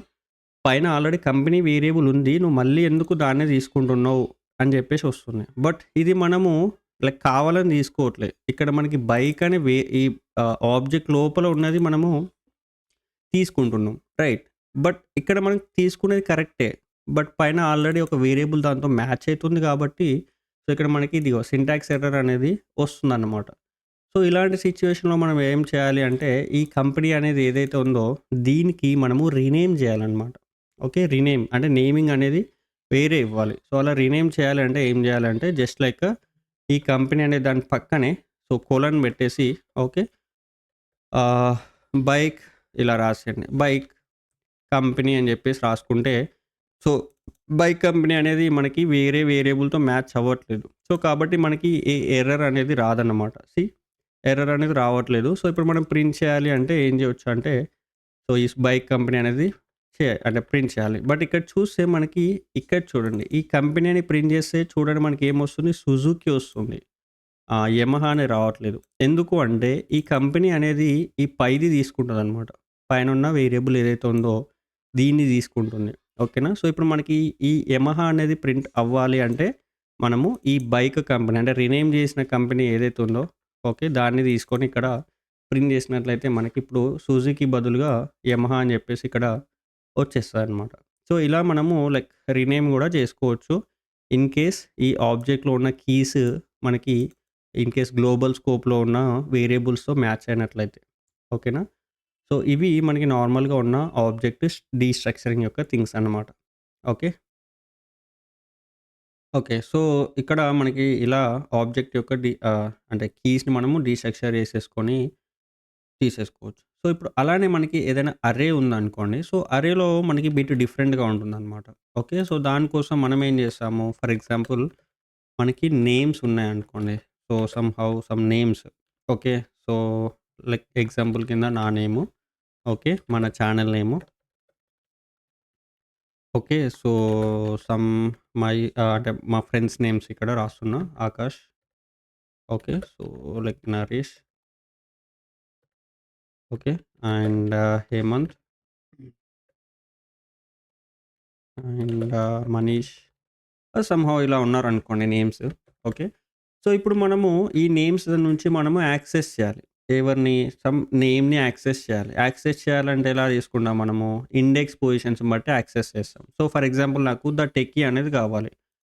పైన ఆల్రెడీ కంపెనీ వేరియబుల్ ఉంది. నువ్వు మళ్ళీ ఎందుకు దాన్నే తీసుకుంటున్నావు" అని చెప్పేసి వస్తుంది. బట్ ఇది మనము లైక్ కావాలని తీసుకోవట్లే. ఇక్కడ మనకి బైక్ అనే ఈ ఆబ్జెక్ట్ లోపల ఉన్నది మనము తీసుకుంటున్నాం. రైట్. బట్ ఇక్కడ మనం తీసుకునేది కరెక్టే. బట్ పైన ఆల్రెడీ ఒక వేరియబుల్ దాంతో మ్యాచ్ అయితుంది కాబట్టి, సో, ఇక్కడ మనకి ఇదిగో సింటాక్స్ ఎర్రర్ అనేది వస్తుందన్నమాట. సో, ఇలాంటి సిట్యుయేషన్‌లో మనం ఏం చేయాలి అంటే, ఈ కంపెనీ అనేది ఏదైతే ఉందో, దీనికి మనము రీనేమ్ చేయాలనమాట. ఓకే. రీనేమ్ అంటే నేమింగ్ అనేది వేరే ఇవ్వాలి. సో, అలా రీనేమ్ చేయాలంటే ఏం చేయాలంటే, జస్ట్ లైక్ ఈ కంపెనీ అనే దాని పక్కనే సో, కోలన్ పెట్టేసి ఓకే. ఆహ్, బైక్ ఇలా రాసేయండి. బైక్ కంపెనీ అని చెప్పేసి రాసుకుంటే, సో, బైక్ కంపెనీ అనేది మనకి వేరే వేరియబుల్‌తో మ్యాచ్ అవ్వట్లేదు. సో, కాబట్టి మనకి ఎర్రర్ అనేది రాదన్నమాట. ఎర్రర్ అనేది రావట్లేదు. సో, ఇప్పుడు మనం ప్రింట్ చేయాలి అంటే ఏం చేయొచ్చు అంటే, సో, ఈ బైక్ కంపెనీ అనేది అంటే ప్రింట్ చేయాలి. బట్ ఇక్కడ చూస్తే మనకి ఇక్కడ చూడండి. ఈ కంపెనీ అని ప్రింట్ చేస్తే చూడండి మనకి ఏమొస్తుంది? సుజుకి వస్తుంది. యమహా అని రావట్లేదు. ఎందుకు అంటే ఈ కంపెనీ అనేది ఈ పైది తీసుకుంటదనమాట. పైనున్న వేరియబుల్ ఏదైతే ఉందో దీన్ని తీసుకుంటుంది. ఓకేనా? సో, ఇప్పుడు మనకి ఈ యమహా అనేది ప్రింట్ అవ్వాలి అంటే మనము ఈ బైక్ కంపెనీ అంటే రీనేమ్ చేసిన కంపెనీ ఏదైతే ఉందో ఓకే. దాన్ని తీసుకొని ఇక్కడ ప్రింట్ చేసినట్లయితే మనకిప్పుడు సుజుకి బదులుగా యమహా అని చెప్పేసి ఇక్కడ వచ్చేస్తదనమాట. సో, ఇలా మనము లైక్ రీనేమ్ గూడా చేసుకోవచ్చు. ఇన్ కేస్ ఈ ఆబ్జెక్ట్‌లో ఉన్న కీస్ మనకి ఇన్ కేస్ గ్లోబల్ స్కోప్‌లో ఉన్న వేరియబుల్స్‌తో మ్యాచ్ అయినట్లయితే. ఓకేనా? సో, ఇవి మనకి నార్మల్‌గా ఉన్న ఆబ్జెక్ట్ డీస్ట్రక్చరింగ్ యొక్క థింగ్స్ అన్నమాట. ఓకే. ఓకే. సో, ఇక్కడ మనకి ఇలా ఆబ్జెక్ట్ యొక్క అంటే కీస్‌ని మనము డీస్ట్రక్చర్ చేసేసుకొని తీసేసుకోవచ్చు. సో, ఇప్పుడు అలానే మనకి ఏదైనా అర్రే ఉందనుకోండి. సో, అర్రేలో మనకి బిట్ డిఫరెంట్‌గా ఉంటుందనమాట. ఓకే. సో, దానికోసం మనం ఏం చేస్తాము? ఫర్ ఎగ్జాంపుల్ మనకి నేమ్స్ ఉన్నాయనుకోండి. So, some names. Okay. So, like example కింద నా నేము. ఓకే. మన channel name. Okay. So, some my అంటే మా ఫ్రెండ్స్ నేమ్స్ ఇక్కడ రాస్తున్నా. Akash. Okay. So, like Naresh. Okay. And Hemanth and Manish. Somehow ఇలా ఉన్నారనుకోండి నేమ్స్. ఓకే. సో, ఇప్పుడు మనము ఈ నేమ్స్ నుంచి మనము యాక్సెస్ చేయాలి. ఎవరిని? సమ్ నేమ్‌ని యాక్సెస్ చేయాలి. యాక్సెస్ చేయాలంటే ఎలా చేసుకుంటాం మనము? ఇండెక్స్ పొజిషన్స్‌ని బట్టి యాక్సెస్ చేస్తాం. సో, ఫర్ ఎగ్జాంపుల్ నాకు ద టెక్కీ అనేది కావాలి.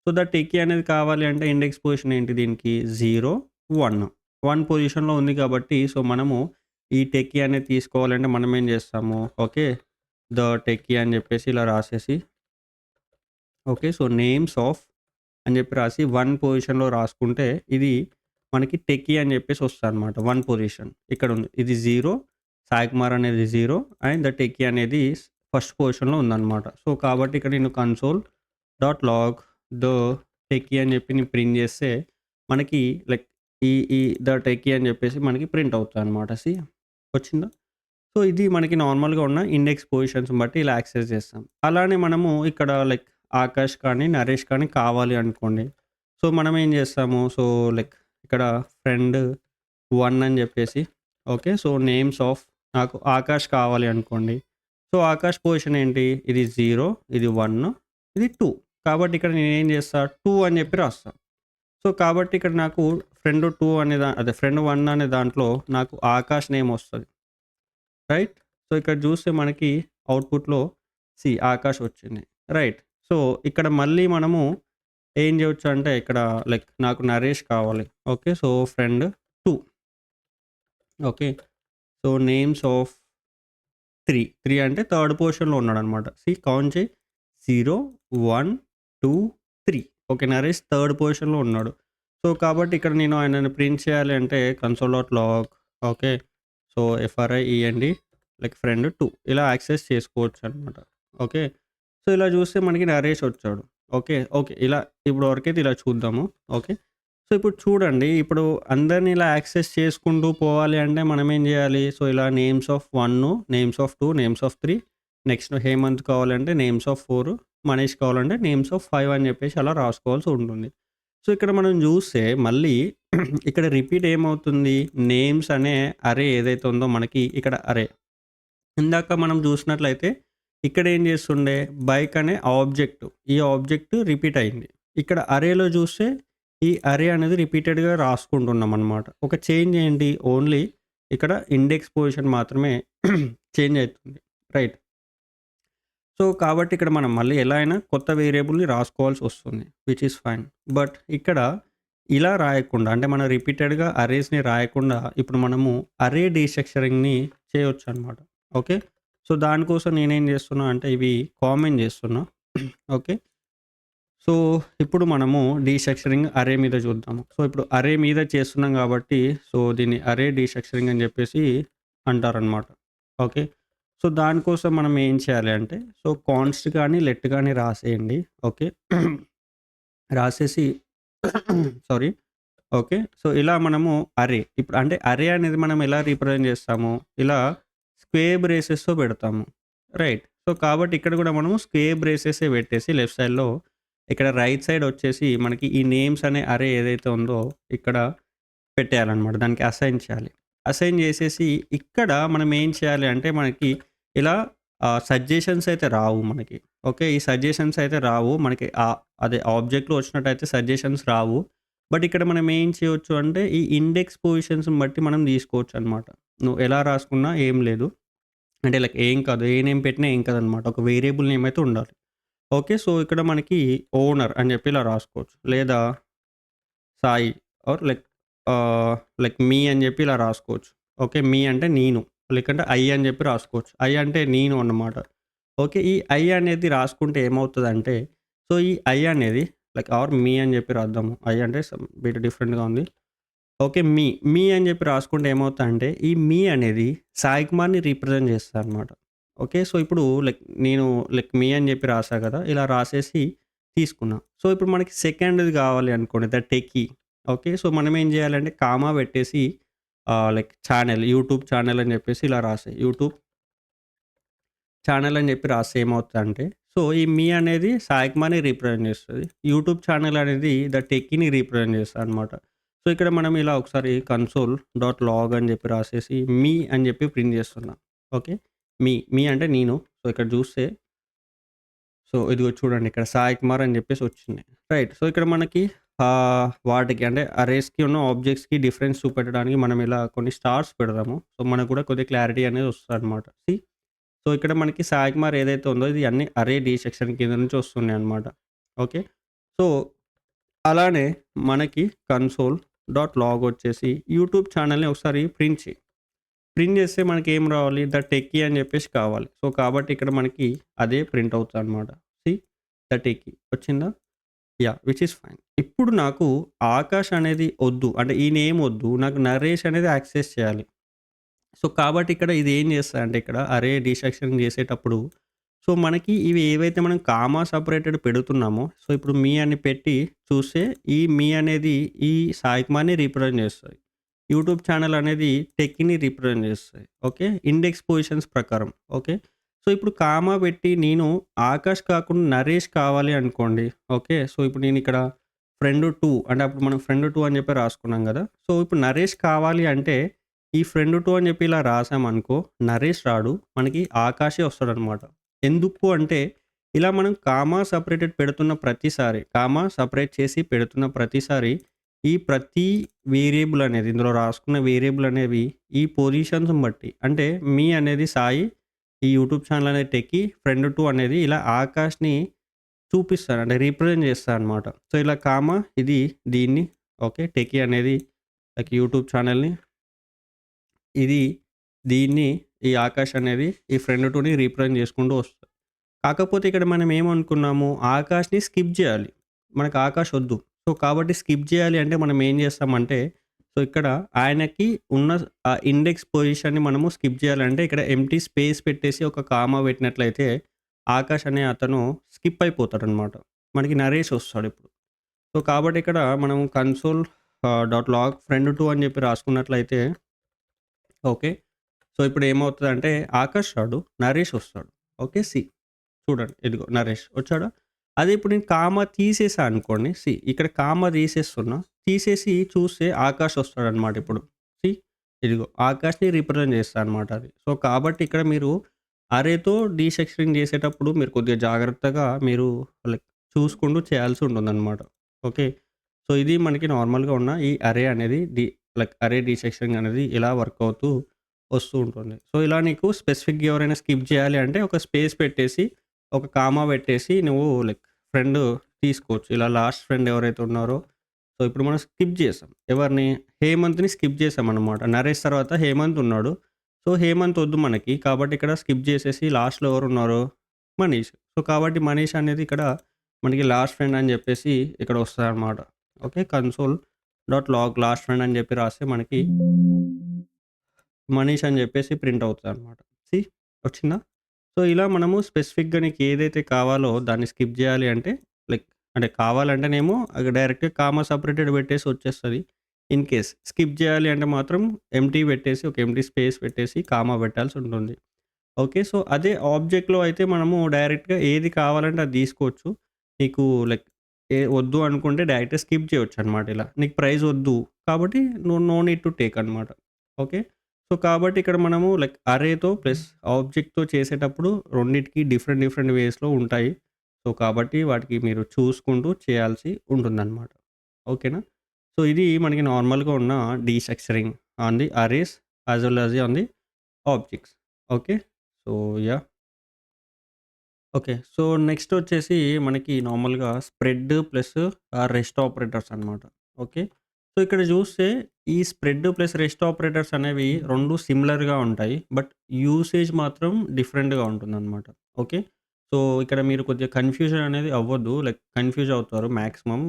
సో, ద టెక్కీ అనేది కావాలి అంటే ఇండెక్స్ పొజిషన్ ఏంటి దీనికి? 0, 1. 1 పొజిషన్‌లో ఉంది కాబట్టి సో, మనము ఈ టెక్కీ అనేది తీసుకోవాలంటే మనం ఏం చేస్తాము? ఓకే. ద టెక్కీ అని చెప్పేసి ఇలా రాసేసి ఓకే. సో, నేమ్స్ ఆఫ్ అని చెప్పి రాసి 1 పొజిషన్‌లో రాసుకుంటే ఇది మనకి టెక్కీ అని చెప్పేసి వస్తదనమాట. 1 పొజిషన్ ఇక్కడుంది. ఇది 0, సాయి కుమార్ అనేది 0 అండ్ ద టెక్కీ అనేది ఫస్ట్ పొజిషన్‌లో ఉందనమాట. సో, కాబట్టి ఇక్కడ నేను console dot log the techie అని చెప్పి నేను ప్రింట్ చేస్తే మనకి లైక్ ఈ ఈ ద టెక్కీ అని చెప్పేసి మనకి ప్రింట్ అవుతదనమాట. వచ్చిందా? సో, ఇది మనకి నార్మల్‌గా ఉన్న ఇండెక్స్ పొజిషన్స్‌ని బట్టి ఇలా యాక్సెస్ చేస్తాం. అలానే మనము ఇక్కడ లైక్ ఆకాష్ కానీ, నరేష్ కానీ కావాలి అనుకోండి. సో, మనం ఏం చేస్తాము? సో, లైక్ ఇక్కడ ఫ్రెండ్ 1 అని చెప్పేసి ఓకే. సో, నేమ్స్ ఆఫ్ నాకు ఆకాష్ కావాలి అనుకోండి. సో, ఆకాష్ పొజిషన్ ఏంటి? ఇది 0, ఇది 1, ఇది 2. కాబట్టి ఇక్కడ నేనేం చేస్తా? 2 అని చెప్పి రాస్తా. సో, కాబట్టి ఇక్కడ నాకు ఫ్రెండ్ 2 అనే అదే ఫ్రెండ్ 1 అనే దాంట్లో నాకు ఆకాష్ నేమ్ వస్తది. రైట్. సో, ఇక్కడ చూస్తే మనకి అవుట్‌పుట్‌లో ఆకాష్ వచ్చింది. రైట్. సో, ఇక్కడ మళ్ళీ మనము ఏం చేయొచ్చు అంటే ఇక్కడ లైక్ నాకు నరేష్ కావాలి. Okay. So, friend 2 okay. So, names of 3 అంటే థర్డ్ పొజిషన్‌లో ఉన్నాడనమాట. కౌంట్ చేయి 0, 1, 2, 3 ఓకే. నరేష్ థర్డ్ పొజిషన్‌లో ఉన్నాడు. సో, కాబట్టి ఇక్కడ నేను ఆయనని ప్రింట్ చేయాలి అంటే console dot log okay. So, friend like friend 2 ఇలా యాక్సెస్ చేసుకోవచ్చనమాట. ఓకే. సో, ఇలా చూస్తే మనకి నరేష్ వచ్చాడు. ఓకే. ఓకే. ఇలా ఇప్పుడు వరకైతే ఇలా చూద్దాము. ఓకే. సో, ఇప్పుడు చూడండి. ఇప్పుడు అందరిని ఇలా యాక్సెస్ చేసుకుంటూ పోవాలి అంటే మనం ఏం చేయాలి? సో, ఇలా names of 1, names of 2, names of 3 next Hemanth కావాలంటే నేమ్స్ ఆఫ్ 4, మనీష్ కావాలంటే నేమ్స్ ఆఫ్ 5 అని చెప్పేసి అలా రాసుకోవాల్సి ఉంటుంది. సో, ఇక్కడ మనం చూస్తే మళ్ళీ ఇక్కడ రిపీట్ ఏమవుతుంది? నేమ్స్ అనే అరే ఏదైతే ఉందో మనకి ఇక్కడ అరే. ఇందాక మనం చూసినట్లయితే ఇక్కడ ఏం చేస్తుండే? బైక్ అనే ఆబ్జెక్ట్. ఈ ఆబ్జెక్ట్ రిపీట్ అయింది. ఇక్కడ అరేలో చూస్తే ఈ అరే అనేది రిపీటెడ్‌గా రాసుకుంటున్నామనమాట. ఒక చేంజ్ ఏంటి? ఓన్లీ ఇక్కడ ఇండెక్స్ పొజిషన్ మాత్రమే చేంజ్ అయితుంది. రైట్. సో, కాబట్టి ఇక్కడ మనం మళ్ళీ ఎలా అయినా కొత్త వేరియబుల్‌ని రాసుకోవాల్సొస్తుంది. Which is fine. బట్ ఇక్కడ ఇలా రాయకుండా అంటే మనం రిపీటెడ్‌గా అరేస్‌ని రాయకుండా ఇప్పుడు మనము అరే డీస్ట్రక్చరింగ్‌ని చేయొచ్చనమాట. ఓకే. సో, దానికోసం నేనేం చేస్తున్నా అంటే ఇవి కామెంట్ చేస్తున్నా. ఓకే. సో, ఇప్పుడు మనము డీస్ట్రక్చరింగ్ అరే మీద చూద్దాము. సో, ఇప్పుడు అరే మీద చేస్తున్నాం కాబట్టి సో, దీన్ని అరే డీస్ట్రక్చరింగ్ అని చెప్పేసి అంటారనమాట. ఓకే. సో, దానికోసం మనం ఏం చేయాలి అంటే సో, కాన్స్ట్ గాని, లెట్ గాని రాసేయండి. ఓకే. రాసేసి సారీ. ఓకే. సో, ఇలా మనము అరే ఇప్పుడు అంటే అరే అనేది మనం ఎలా రిప్రజెంట్ చేస్తాము? ఇలా స్క్వేర్ బ్రేసెస్‌తో పెడతాము. రైట్. సో, కాబట్టి ఇక్కడ కూడా మనము స్క్వేర్ బ్రేసెసే పెట్టేసి లెఫ్ట్ సైడ్‌లో ఇక్కడ రైట్ సైడ్ వచ్చేసి మనకి ఈ నేమ్స్ అనే అరే ఏదైతే ఉందో ఇక్కడ పెట్టేయాలనమాట. దానికి అసైన్ చేయాలి. అసైన్ చేసేసి ఇక్కడ మనం ఏం చేయాలి అంటే మనకి ఇలా సజెషన్స్ అయితే రావు మనకి. ఓకే. ఈ సజెషన్స్ అయితే రావు. మనకి అదే ఆబ్జెక్ట్‌లో వచ్చినట్టయితే సజెషన్స్ రావు. బట్ ఇక్కడ మనం ఏం చేయొచ్చు అంటే ఈ ఇండెక్స్ పొజిషన్స్‌ని బట్టి మనం తీసుకోవచ్చనమాట. నువ్వు ఎలా రాసుకున్నా ఏం లేదు. అంటే లైక్ ఏం కాదు. ఏ నేమ్ పెట్టినా ఏం కాదనమాట. ఒక వేరియబుల్ నేమ్ అయితే ఉండాలి. ఓకే. సో, ఇక్కడ మనకి ఓనర్ అని చెప్పి ఇలా రాసుకోవచ్చు. లేదా సాయి ఆర్ లైక్ మీ అని చెప్పి ఇలా రాసుకోవచ్చు. ఓకే. మీ అంటే నేను. లేకంటే ఐ అని చెప్పి రాసుకోవచ్చు. ఐ అంటే నేను అన్నమాట. ఓకే. ఈ ఐ అనేది రాసుకుంటే ఏమవుతదంటే, సో, ఈ ఐ అనేది లైక్ ఆర్ మీ అని చెప్పి రాద్దాము. ఐ అంటే బిట్ డిఫరెంట్‌గా ఉంది. ఓకే. మీ అని చెప్పి రాసుకుంటే ఏమవుతదంటే, ఈ మీ అనేది సాయి కుమార్‌ని రిప్రజెంట్ చేస్తదనమాట. ఓకే. సో, ఇప్పుడు నేను మీ అని చెప్పి రాసా కదా! ఇలా రాసేసి తీసుకున్నా. సో, ఇప్పుడు మనకి సెకండ్‌ది కావాలి అనుకోండి ద టెక్కీ. ఓకే. సో, మనం ఏం చేయాలంటే కామా పెట్టేసి ఛానెల్ యూట్యూబ్ ఛానెల్ అని చెప్పేసి ఇలా రాసేయి. యూట్యూబ్ ఛానెల్ అని చెప్పి రాస్తే ఏమవుతదంటే, సో, ఈ మీ అనేది సాయి కుమార్‌ని రిప్రజెంట్ చేస్తది. యూట్యూబ్ ఛానెల్ అనేది ద టెక్కీని రిప్రజెంట్ చేస్తదనమాట. సో, ఇక్కడ మనం ఇలా ఒకసారి కన్సోల్ డాట్ లాగ్ అని చెప్పి రాసేసి మీ అని చెప్పి ప్రింట్ చేస్తున్నా. ఓకే. మీ అంటే నేను. సో, ఇక్కడ చూస్తే సో, ఇదిగో చూడండి ఇక్కడ సాయి కుమార్ అని చెప్పేసి వచ్చింది. రైట్. సో, ఇక్కడ మనకి వాటికి అంటే అరేస్‌కి ఉన్న ఆబ్జెక్ట్స్‌కి డిఫరెన్స్ చూపెట్టడానికి మనం ఇలా కొన్ని స్టార్స్ పెడదాము. సో, మనకు కూడా కొద్దిగా క్లారిటీ అనేది వస్తదనమాట. సో, ఇక్కడ మనకి సాయి కుమార్ ఏదైతే ఉందో ఇది అన్ని అరే డీ సెక్షన్ కింద నుంచి వస్తున్నాయన్నమాట. ఓకే. సో, అలానే మనకి కన్సోల్ డాట్ లాగ్ వచ్చేసి యూట్యూబ్ ఛానెల్‌ని ఒకసారి ప్రింట్ చెయి. ప్రింట్ చేస్తే మనకేం రావాలి? ద టెక్కీ అని చెప్పేసి కావాలి. సో, కాబట్టి ఇక్కడ మనకి అదే ప్రింట్ అవుతదనమాట. సీ ద టెక్కీ వచ్చిందా? యాహ్! Which is fine. ఇప్పుడు నాకు ఆకాష్ అనేది ఒద్దు. అంటే ఈ నేమ్ ఒద్దు. నాకు నరేష్ అనేది యాక్సెస్ చేయాలి. సో, కాబట్టి ఇక్కడ ఇది ఏం చేస్తదంటే ఇక్కడ అరే డీసెక్షన్ చేసేటప్పుడు సో, మనకి ఇవి ఏవైతే మనం కామా సెపరేటెడ్ పెడుతున్నామో సో, ఇప్పుడు మీ అని పెట్టి చూస్తే ఈ మీ అనేది ఈ సాయి కుమార్‌ని రిప్రజెంట్ చేస్తది. యూట్యూబ్ ఛానెల్ అనేది టెక్కీని రిప్రజెంట్ చేస్తది. ఓకే. ఇండెక్స్ పొజిషన్స్ ప్రకారం. ఓకే. సో, ఇప్పుడు కామా పెట్టి నేను ఆకాష్ కాకుండా నరేష్ కావాలి అనుకోండి. ఓకే. సో, ఇప్పుడు నేనిక్కడ ఫ్రెండ్ 2 అంటే అప్పుడు మనం ఫ్రెండ్ 2 అని చెప్పి రాసుకున్నాం గదా! సో, ఇప్పుడు నరేష్ కావాలి అంటే ఈ ఫ్రెండ్ 2 అని చెప్పి ఇలా రాసామనుకో నరేష్ రాడు. మనకి ఆకాషే వస్తాడనమాట. ఎందుకు అంటే ఇలా మనం కామా సెపరేటెడ్ పెడుతున్న ప్రతిసారి, కామా సెపరేట్ చేసి పెడుతున్న ప్రతిసారి ఈ ప్రతి వేరియబుల్ అనేది ఇందులో రాసుకున్న వేరియబుల్ అనేవి ఈ పొజిషన్స్‌ని బట్టి అంటే మీ అనేది సాయి, ఈ యూట్యూబ్ ఛానెల్ అనేది టెక్కీ, ఫ్రెండ్ 2 అనేది ఇలా ఆకాష్‌ని చూపిస్తాను. అంటే రిప్రజెంట్ చేస్తాననమాట. సో, ఇలా కామా ఇది దీన్ని ఓకే. టెక్కీ అనేది లైక్ యూట్యూబ్ ఛానెల్‌ని ఇది దీన్ని ఈ ఆకాష్ అనేది ఈ ఫ్రెండ్ 2ని రిప్రజెంట్ చేసుకుంటూ వస్తది. కాకపోతే ఇక్కడ మనం ఏమనుకున్నాము ఆకాష్‌ని స్కిప్ జేయాలి. మనకు ఆకాష్ ఒద్దు. సో, కాబట్టి స్కిప్ జేయాలి అంటే మనం ఏం చేస్తామంటే సో, ఇక్కడ ఆయనకి ఉన్న ఇండెక్స్ పొజిషన్‌ని మనము స్కిప్ జేయాలంటే ఇక్కడ ఎంప్టీ స్పేస్ పెట్టేసి ఒక కామా పెట్టినట్లయితే ఆకాష్ అనే అతను స్కిప్ అయిపోతాడనమాట. మనకి నరేష్ వస్తాడిప్పుడు. సో, కాబట్టి ఇక్కడ మనం కన్సోల్ డాట్ లాగ్ ఫ్రెండ్ 2 అని చెప్పి రాసుకున్నట్లయితే ఓకే. సో, ఇప్పుడు ఏమవుతదంటే ఆకాష్ రాడు. నరేష్ వస్తాడు. ఓకే. చూడండి ఇదిగో నరేష్ వచ్చాడా? అదే ఇప్పుడు నేను కామా తీసేసా అనుకోండి. ఇక్కడ కామా తీసేస్తున్నా. తీసేసి చూస్తే ఆకాష్ వస్తాడనమాట ఇప్పుడు. సీ ఇదిగో ఆకాష్‌ని రిప్రజెంట్ చేస్తా అనమాట అది. సో, కాబట్టి ఇక్కడ మీరు అరేతో డీసెక్షనింగ్ చేసేటప్పుడు మీరు కొద్దిగా జాగ్రత్తగా మీరు లైక్ చూసుకుంటూ చేయాల్సి ఉంటుందనమాట. ఓకే. సో, ఇది మనకి నార్మల్‌గా ఉన్న ఈ అరే అనేది లైక్ అరే డీసెక్షనింగ్ అనేది ఇలా వర్క్ అవుతూ వస్తూ ఉంటుంది. సో, ఇలా నీకు స్పెసిఫిక్‌గా ఎవరైనా స్కిప్ చేయాలి అంటే ఒక స్పేస్ పెట్టేసి ఒక కామా పెట్టేసి నువ్వు లైక్ ఫ్రెండ్ తీసుకోవచ్చు. ఇలా లాస్ట్ ఫ్రెండ్ ఎవరైతే ఉన్నారో సో, ఇప్పుడు మనం స్కిప్ చేసాం. ఎవరిని? హేమంత్‌ని స్కిప్ చేసామనమాట. నరేష్ తర్వాత హేమంత్ ఉన్నాడు. సో, హేమంత్ వద్దు మనకి. కాబట్టి ఇక్కడ స్కిప్ చేసేసి లాస్ట్‌లో ఎవరున్నారో మనీష్. సో, కాబట్టి మనీష్ అనేది ఇక్కడ మనకి లాస్ట్ ఫ్రెండ్ అని చెప్పేసి ఇక్కడ వస్తదనమాట. Okay. Console dot log last friend అని చెప్పి రాస్తే మనకి మనీష్ అని చెప్పేసి ప్రింట్ అవుతదనమాట. సీ వచ్చిందా? సో, ఇలా మనము స్పెసిఫిక్‌గా నీకు ఏదైతే కావాలో దాన్ని స్కిప్ జేయాలి అంటే లైక్ అంటే కావాలంటేనేమో డైరెక్ట్‌గా కామా సెపరేటెడ్ పెట్టేసి వచ్చేస్తది. ఇన్ కేస్ స్కిప్ జేయాలి అంటే మాత్రం ఎంప్టీ పెట్టేసి ఒక ఎంప్టీ స్పేస్ పెట్టేసి కామా పెట్టాల్సి ఉంటుంది. ఓకే. సో, అదే ఆబ్జెక్ట్‌లో అయితే మనము డైరెక్ట్‌గా ఏది కావాలంటే అది తీసుకోవచ్చు. నీకు లైక్ వద్దు అనుకుంటే డైరెక్ట్‌గా స్కిప్ చేయొచ్చనమాట ఇలా. నీకు ప్రైజ్ వద్దు కాబట్టి నో నీడ్ టు టేక్ అనమాట. ఓకే. సో, కాబట్టి ఇక్కడ మనము లైక్ అరేతో ప్లస్ ఆబ్జెక్ట్‌తో చేసేటప్పుడు రెండిటికి డిఫరెంట్ డిఫరెంట్ వేస్‌లో ఉంటాయి. సో, కాబట్టి వాటికి మీరు చూసుకుంటూ చేయాల్సి ఉంటుందనమాట. ఓకేనా? సో, ఇది మనకి నార్మల్‌గా ఉన్న destructuring on the arrays as well as on the objects. Okay. So, yeah! Okay. So, next వచ్చేసి మనకి నార్మల్‌గా స్ప్రెడ్ ప్లస్ రెస్ట్ ఆపరేటర్స్ అనమాట. ఓకే. సో, ఇక్కడ చూస్తే ఈ స్ప్రెడ్ ప్లస్ రెస్ట్ ఆపరేటర్స్ అనేవి 2 సిమిలర్‌గా ఉంటాయి. బట్ యూసేజ్ మాత్రం డిఫరెంట్‌గా ఉంటుందనమాట. ఓకే. సో, ఇక్కడ మీరు కొద్దిగా కన్‌ఫ్యూజన్ అనేది అవ్వద్దు. లైక్ కన్‌ఫ్యూజ్ అవుతారు మాక్సిమం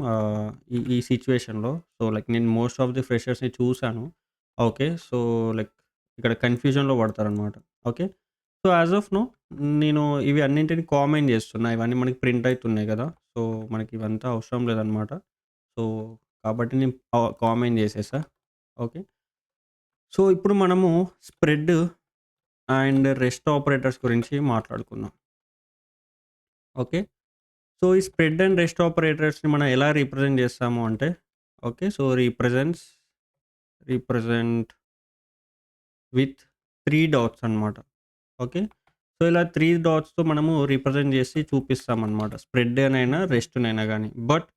ఈ ఈ సిట్యుయేషన్‌లో. సో, లైక్ నేను మోస్ట్ ఆఫ్ ది ఫ్రెషర్స్‌ని చూసాను. ఓకే. సో, లైక్ ఇక్కడ కన్‌ఫ్యూజన్‌లో పడతారనమాట. Okay. So, as of now నేను ఇవి అన్నింటిని కామెంట్ చేస్తున్నా. ఇవన్నీ మనకి ప్రింట్ అయితున్నాయి గదా! సో, మనకి ఇవంతా అవసరం లేదనమాట. సో, కాబట్టి నేను కామెంట్ చేసేసా. ఓకే. సో, ఇప్పుడు మనము స్ప్రెడ్ అండ్ రెస్ట్ ఆపరేటర్స్ గురించి మాట్లాడుకుందాం. ఓకే. సో, ఈ స్ప్రెడ్ అండ్ రెస్ట్ ఆపరేటర్స్‌ని మనం ఎలా రిప్రజెంట్ చేస్తాము అంటే, okay. So, represent with 3 dots అన్నమాట. ఓకే. సో, ఇలా 3 డాట్స్‌తో మనము రిప్రజెంట్ చేసి చూపిస్తామన్నమాట. స్ప్రెడ్‌నైనా, రెస్ట్‌నైనా గాని. బట్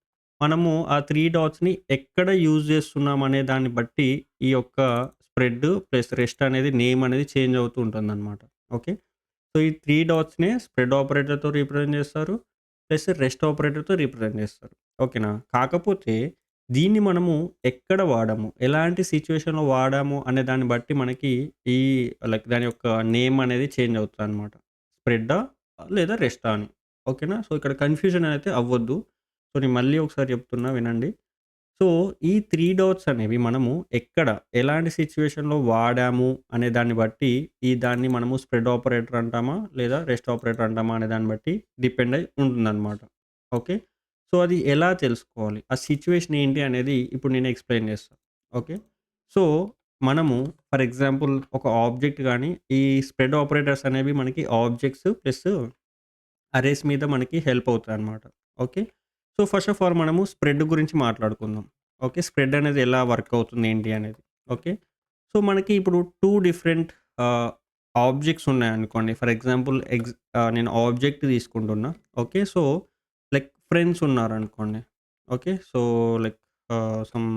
మనము ఆ 3 డాట్స్‌ని ఎక్కడ యూజ్ చేస్తున్నామనే దాన్ని బట్టి ఈ యొక్క స్ప్రెడ్ ప్లస్ రెస్ట్ అనేది నేమ్ అనేది చేంజ్ అవుతూ ఉంటుందన్నమాట. ఓకే. సో, ఈ 3 డాట్స్‌నే స్ప్రెడ్ ఆపరేటర్‌తో రిప్రజెంట్ చేస్తారు. ప్లస్ రెస్ట్ ఆపరేటర్‌తో రిప్రజెంట్ చేస్తారు. ఓకేనా? కాకపోతే దీన్ని మనము ఎక్కడ వాడాము, ఎలాంటి సిట్యుయేషన్‌లో వాడాము అనే దాన్ని బట్టి మనకి ఈ లైక్ దాని యొక్క నేమ్ అనేది చేంజ్ అవుతదనమాట. స్ప్రెడ్డా? లేదా రెస్టా అని. ఓకేనా? సో, ఇక్కడ కన్‌ఫ్యూజన్ అయితే అవ్వద్దు. సో, నేను మళ్ళీ ఒకసారి చెప్తున్నా వినండి. సో, ఈ 3 డాట్స్ అనేవి మనము ఎక్కడ, ఎలాంటి సిట్యుయేషన్‌లో వాడాము అనే దాన్ని బట్టి, దాన్ని మనము స్ప్రెడ్ ఆపరేటర్ అంటామా? లేదా రెస్ట్ ఆపరేటర్ అంటామా? అనే దాన్ని బట్టి డిపెండ్ అయి ఉంటుందనమాట. ఓకే. సో, అది ఎలా తెలుసుకోవాలి? ఆ సిట్యుయేషన్ ఏంటి అనేది ఇప్పుడు నేను ఎక్స్‌ప్లెయిన్ చేస్తా. ఓకే. సో, మనము ఫర్ ఎగ్జాంపుల్ ఒక ఆబ్జెక్ట్ గాని, ఈ స్ప్రెడ్ ఆపరేటర్స్ అనేవి మనకి ఆబ్జెక్ట్స్ ప్లస్ అరేస్ మీద మనకి హెల్ప్ అవుతాయన్నమాట. Okay. So, first of all మనము స్ప్రెడ్ గురించి మాట్లాడుకుందాం. ఓకే. స్ప్రెడ్ అనేది ఎలా వర్క్ అవుతుంది ఏంటి అనేది. ఓకే. సో, మనకి ఇప్పుడు 2 డిఫరెంట్ ఆహ్, ఆబ్జెక్ట్స్ ఉన్నాయనుకోండి. ఫర్ ఎగ్జాంపుల్ నేను ఆబ్జెక్ట్ తీసుకుంటున్నా. ఓకే. సో, లైక్ ఫ్రెండ్స్ ఉన్నారనుకోండి. ఓకే. సో, లైక్ సమ్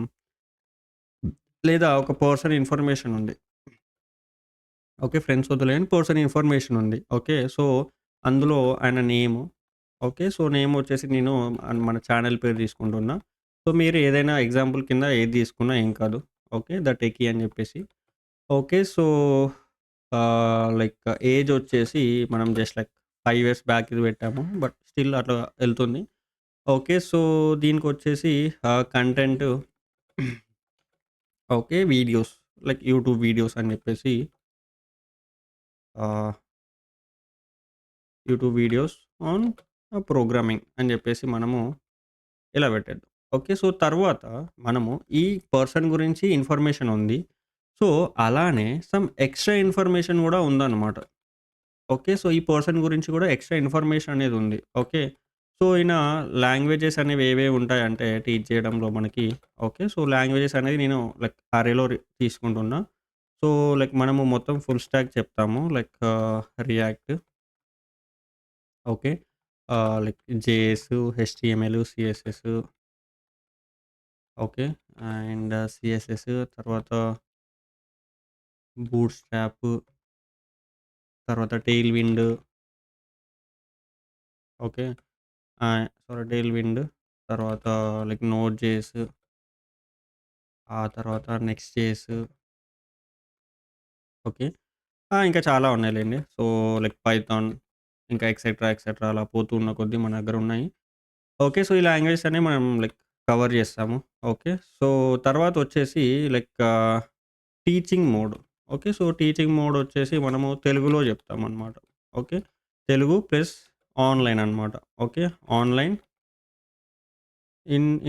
లేదా ఒక పర్సన్ ఇన్ఫర్మేషన్ ఉంది. ఓకే. ఫ్రెండ్స్ వద్దులే గాని పర్సన్ ఇన్ఫర్మేషన్ ఉంది. ఓకే. సో, అందులో ఆయన నేము. ఓకే. సో, నేమ్ వచ్చేసి నేను మన ఛానెల్ పేరు తీసుకుంటున్నా. సో, మీరు ఏదైనా ఎగ్జాంపుల్ కింద ఏది తీసుకున్నా ఏం కాదు. ఓకే. ద టెకీ అని చెప్పేసి. ఓకే. సో, లైక్ ఏజ్ వచ్చేసి మనం జస్ట్ లైక్ 5 ఇయర్స్ బ్యాక్ ఇది పెట్టాము. బట్ స్టిల్ అట్లా ఎళ్తుంది. ఓకే. సో, దీనికొచ్చేసి content okay. Videos like YouTube videos అని చెప్పేసి ఆహ్, యూట్యూబ్ వీడియోస్ ఆన్ ప్రోగ్రామింగ్ అని చెప్పేసి మనము ఇలా పెట్టేద్దాం. ఓకే. సో, తర్వాత మనము ఈ పర్సన్ గురించి ఇన్ఫర్మేషన్ ఉంది. సో, అలానే సమ్ ఎక్స్‌ట్రా ఇన్ఫర్మేషన్ గూడా ఉందన్నమాట. ఓకే. సో, ఈ పర్సన్ గురించి గూడా ఎక్స్‌ట్రా ఇన్ఫర్మేషన్ అనేది ఉంది. ఓకే. సో, ఈయన లాంగ్వేజెస్ అనేవి ఏవేవి ఉంటాయంటే టీచ్ చేయడంలో మనకి ఓకే. సో, లాంగ్వేజెస్ అనేది నేను లైక్ అరేలో తీసుకుంటున్నా. సో, లైక్ మనము మొత్తం ఫుల్ స్టాక్ చెప్తాము. Like react okay. Like JS, HTML, CSS okay. And CSS తర్వాత బూట్‌స్ట్రాప్ తర్వాత tail wind okay. Tail wind తర్వాత లైక్ నోడ్ జేఎస్ ఆ తర్వాత నెక్స్ట్ జేఎస్ ఓకే. ఇంకా చాలా ఉన్నాయిలెండి. సో, లైక్ పైథాన్ ఇంకా ఎక్సెట్రా, ఎక్సెట్రా అలా పోతూ ఉన్న కొద్దీ మన దగ్గర ఉన్నాయి. ఓకే. సో, ఈ లాంగ్వేజెస్ అనేవి మనం లైక్ కవర్ చేస్తాము. ఓకే. సో, తర్వాతొచ్చేసి like teaching mode. Okay. So, teaching mode వచ్చేసి మనము తెలుగులో చెప్తామనమాట. ఓకే. తెలుగు ప్లస్ ఆన్‌లైన్ అనమాట. Okay. Online